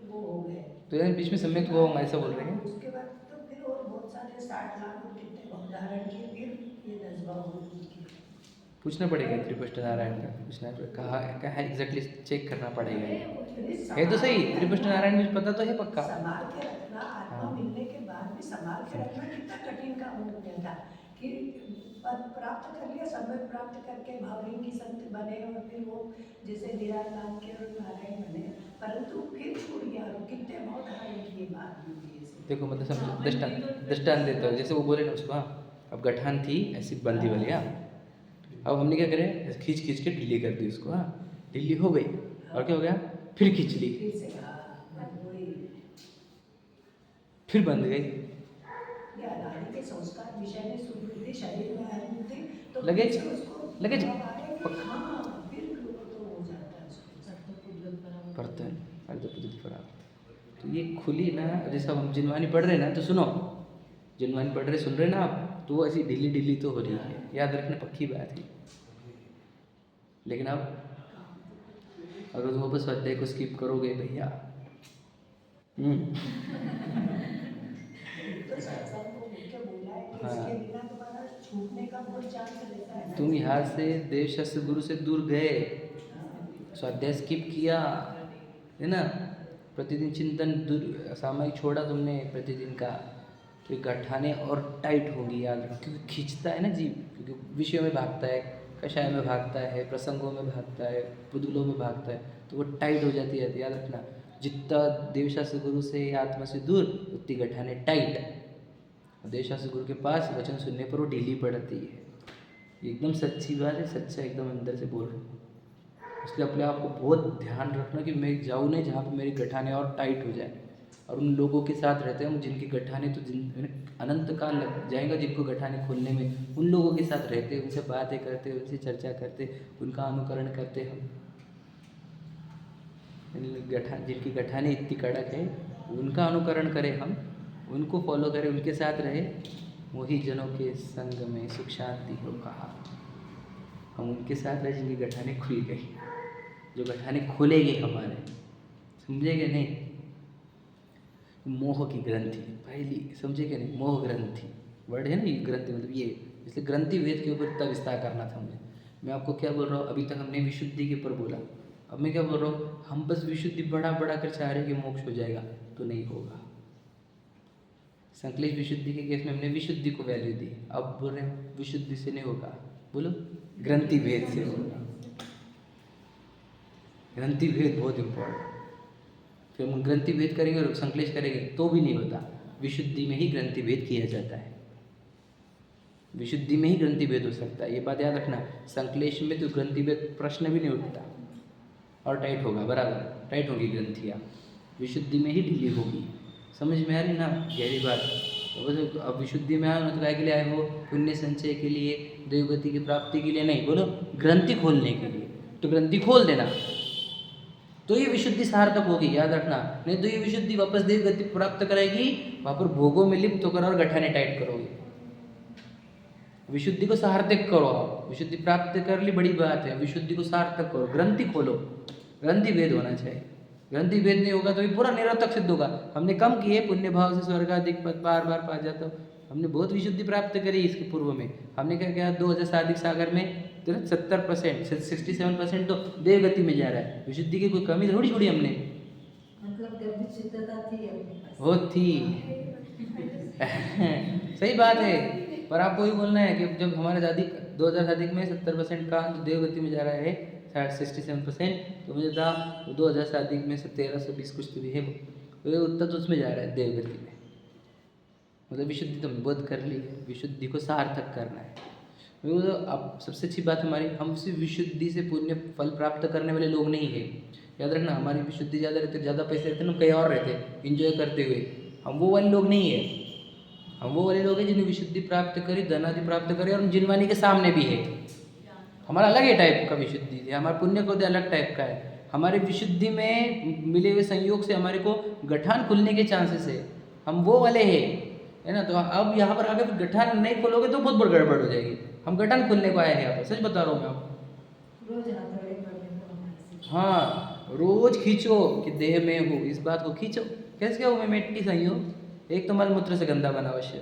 वो हो गए। तो यार बीच में सम्यक हुआ होगा ऐसा बोल रहे हैं। उसके बाद तो फिर और बहुत सारे 60 लाख और कितने भक्त धारण किए, फिर ये 10 भाव किए। पूछना पड़ेगा त्रिपुष्ट नारायण का, पूछना कहाँ कहाँ एग्जैक्टली चेक करना पड़ेगा ये। है है तो सही, त्रिपुष्ट नारायण मुझे पता तो है पक्का। संभाल के रखना, आत्मा हाँ। मिलने के बाद भी संभाल के रखना कितना कठिन काम होता था कि पद प्राप्त कर लिया, समय प्राप्त करके भावलिंगी संत बने और फिर वो जैसे निराकार के और नारायण बने, परंतु फिर छूट गया और कितने बहुत धारण किए बाद में भी ऐसे। देखो मतलब समझो, दृष्टांत देता हूँ, जैसे वो बोले ना उसको, हाँ अब गठान थी ऐसी बंदी वाली, हाँ अब हमने क्या करें, ऐसे खींच खींच के ढीली कर दी उसको, हाँ ढीली हो गई और क्या हो गया, फिर खींच ली, फिर से वही फिर बंद गई। या नारी के संस्कार विषय में सुवृत्ति शरीर में आती तो लगेज फिर से उसको लगेज भाव आएगा, हाँ फिर तो हो जाता है उसको। पढ़ते हैं। तो ये खुली ना, जैसे अब हम जिनवानी पढ़ रहे हैं ना, तो सुनो, जिनवानी पढ़ रहे सुन रहे ना आप, तो वो ऐसी ढीली ढीली तो हो रही है, याद रखना पक्की बात है। लेकिन अब अगर तुम वापस अध्याय को स्किप करोगे भैया, तो सत्संग को मुख्य बोला है कि हाँ। इसके बिना तुम्हारा छूटने का बहुत चांस रहता है ना। तुम यहाँ से देव शास्त्र गुरु से दूर गए, स्वाध्याय स्किप किया है ना, प्रतिदिन चिंतन दूर सामयिक छोड़ा तुमने प्रतिदिन का, तो ये गठाने और टाइट होगी, याद रखो, क्योंकि खींचता है ना जीव, क्योंकि विषयों में भागता है, कषाय में भागता है, प्रसंगों में भागता है, पुदुलों में भागता है, तो वो टाइट हो जाती है। याद रखना, जितना देवशास्त्र गुरु से आत्मा से दूर, उतनी गठाने टाइट, और देवशास्त्र गुरु के पास वचन सुनने पर वो ढीली पड़ती है। ये एकदम सच्ची बात है, सच्चा एकदम अंदर से बोल रहा हूँ। इसलिए अपने आप को बहुत ध्यान रखना कि मैं जाऊँ नहीं जहाँ पे मेरी गठाने और टाइट हो जाए, और उन लोगों के साथ रहते हैं जिनकी गठाने तो अनंत काल लग जाएगा जिनको गठाने खोलने में, उन लोगों के साथ रहते, उनसे बातें करते, उनसे चर्चा करते, उनका अनुकरण करते हम। जिनकी गठाने इतनी कड़क है उनका अनुकरण करें हम, उनको फॉलो करें, उनके साथ रहे, वही जनों के संग में सुख शांति हो कहा। हम उनके साथ रहे जिनकी गठाने खुल गई, जो गठाने खोलेंगे हमारे, समझेंगे नहीं। मोह की ग्रंथि पहली, समझेंगे नहीं, मोह ग्रंथि वर्ड है ना, ये ग्रंथि मतलब ये, इसलिए ग्रंथि वेद के ऊपर इतना विस्तार करना था मुझे। मैं आपको क्या बोल रहा हूँ, अभी तक हमने विशुद्धि के ऊपर बोला, अब मैं क्या बोल रहा हूँ, हम बस विशुद्धि बढ़ा बढ़ा कर चाह रहे कि मोक्ष हो जाएगा, तो नहीं होगा। संकलेश विशुद्धि के केस में हमने विशुद्धि को वैल्यू दी, अब बोल रहे हैं विशुद्धि से नहीं होगा, बोलो ग्रंथि भेद से होगा। ग्रंथि भेद बहुत इम्पोर्टेंट, फिर हम ग्रंथि भेद करेंगे और संकलेश करेंगे तो भी नहीं होता। विशुद्धि में ही ग्रंथि भेद किया जाता है, विशुद्धि में ही ग्रंथि भेद हो सकता है, ये बात याद रखना। संकलेश में तो ग्रंथि भेद प्रश्न भी नहीं उठता, और टाइट होगा, बराबर टाइट होगी ग्रंथियाँ, विशुद्धि में ही ढीली होगी। समझ में आ रही ना गहरी बात। तो अब विशुद्धि में आए हो तो काय के लिए आए हो, पुण्य संचय के लिए, देवगति की प्राप्ति के लिए नहीं, बोलो ग्रंथि खोलने के लिए। तो ग्रंथि खोल देना तो ये विशुद्धि सार्थक होगी, याद रखना। नहीं तो ये विशुद्धि वापस देव गति प्राप्त कराएगी, वहाँ पर भोगों में लिप्त होकर और गठाने टाइट करोगे। विशुद्धि को सार्थक करो, विशुद्धि प्राप्त कर ली बड़ी बात है, विशुद्धि को सार्थक करो, ग्रंथि खोलो, ग्रंथि भेद होना चाहिए। ग्रंथि भेद नहीं होगा तो ये पूरा निरर्थक सिद्ध होगा। हमने कम किए, पुण्य भाव से स्वर्गाधिक पद बार बार पा जाता हूँ, हमने बहुत विशुद्धि प्राप्त करी इसके पूर्व में। हमने क्या किया, 2000 साधिक सागर में तो 70%, 67% तो देवगति में जा रहा है। विशुद्धि की कोई कमी थोड़ी छोड़ी हमने, मतलब गर्भित शुद्धता थी अपने पास। वो थी सही बात है, पर आपको ही बोलना है कि जब हमारे साधिक 2000 साधिक में 70% का तो देवगति में जा रहा है, 67%, तो मुझे था 2000 साधिक में से 1320 कुछ तो भी है, वो उतना तो उसमें जा रहा है देवगति में। मतलब विशुद्धि तो बोध कर ली है, विशुद्धि को सार्थक करना है। तो अब सबसे अच्छी बात हमारी, हम सिर्फ विशुद्धि से पुण्य फल प्राप्त करने वाले लोग नहीं है। याद रखना, हमारी विशुद्धि ज़्यादा रहते, ज़्यादा पैसे रहते ना, कहीं और रहते इंजॉय करते हुए, हम वो वाले लोग नहीं है। हम वो वाले लोग हैं जिन्हें विशुद्धि प्राप्त करी, धन आदि प्राप्त करी और जिनवानी के सामने भी है। हमारा अलग ही टाइप का विशुद्धि है, हमारा पुण्य को अलग टाइप का है। हमारी विशुद्धि में मिले हुए संयोग से हमारे को गठान खुलने के चांसेस है, हम वो वाले हैं, है ना। तो अब यहाँ पर अगर गठान नहीं खोलोगे तो बहुत बड़ी गड़बड़ हो जाएगी। हम गठान खोलने को आए हैं यहाँ पर, सच बता रहा हूँ मैं आपको। रोज हथौड़े पड़ने को हमारे से। हाँ, रोज खींचो कि देह में हूँ, इस बात को खींचो। कैसे क्या हूँ मैं मिट्टी संयोग, एक तो मलमूत्र से गंदा बना अवश्य,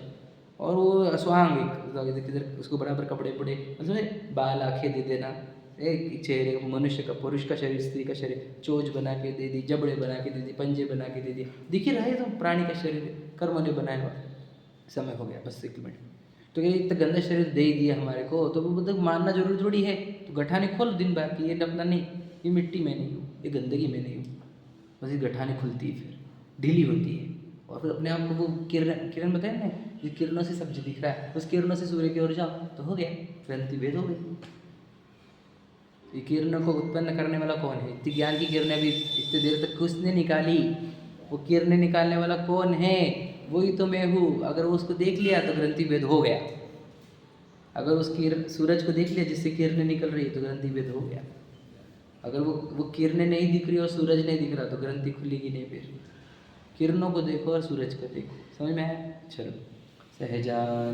और वो स्वांग किधर उसको बराबर कपड़े पड़े, मतलब बाल आँखें दे देना, एक चेहरे मनुष्य का, पुरुष का शरीर, स्त्री का शरीर, चोंच बना के दे दी, जबड़े बना के दे दी, पंजे बना के दे दिए, दिख ही रहा है तो प्राणी का शरीर कर्म ने बनाया हुआ। समय हो गया बस 1 मिनट। तो ये इतना गंदा शरीर दे ही दिया हमारे को, तो वो मतलब मानना जरूरी थोड़ी है। तो गठाने खोल दिन भर कि ये डपना नहीं, ये मिट्टी में नहीं हूँ, ये गंदगी में नहीं हूँ, बस ये गठाने खुलती है, फिर ढीली होती है, और फिर अपने आप को वो किरण बताया ना, ये किरणों से सब दिख रहा है, उस किरणों से सूर्य की ओर जाओ तो हो गया, ग्रंथि भेद हो गई। ये किरणों को उत्पन्न करने वाला कौन है? इतनी ज्ञान की किरणें अभी इतनी देर तक किसने निकाली? वो किरणें निकालने वाला कौन है? वही तो मैं हूँ। अगर वो उसको देख लिया तो ग्रंथि भेद हो गया। अगर उस सूरज को देख लिया जिससे किरणें निकल रही है तो ग्रंथि भेद हो गया। अगर वो किरणें नहीं दिख रही और सूरज नहीं दिख रहा तो ग्रंथि खुलेगी नहीं। फिर किरणों को देखो और सूरज को देखो, समझ में आया? चलो सहजान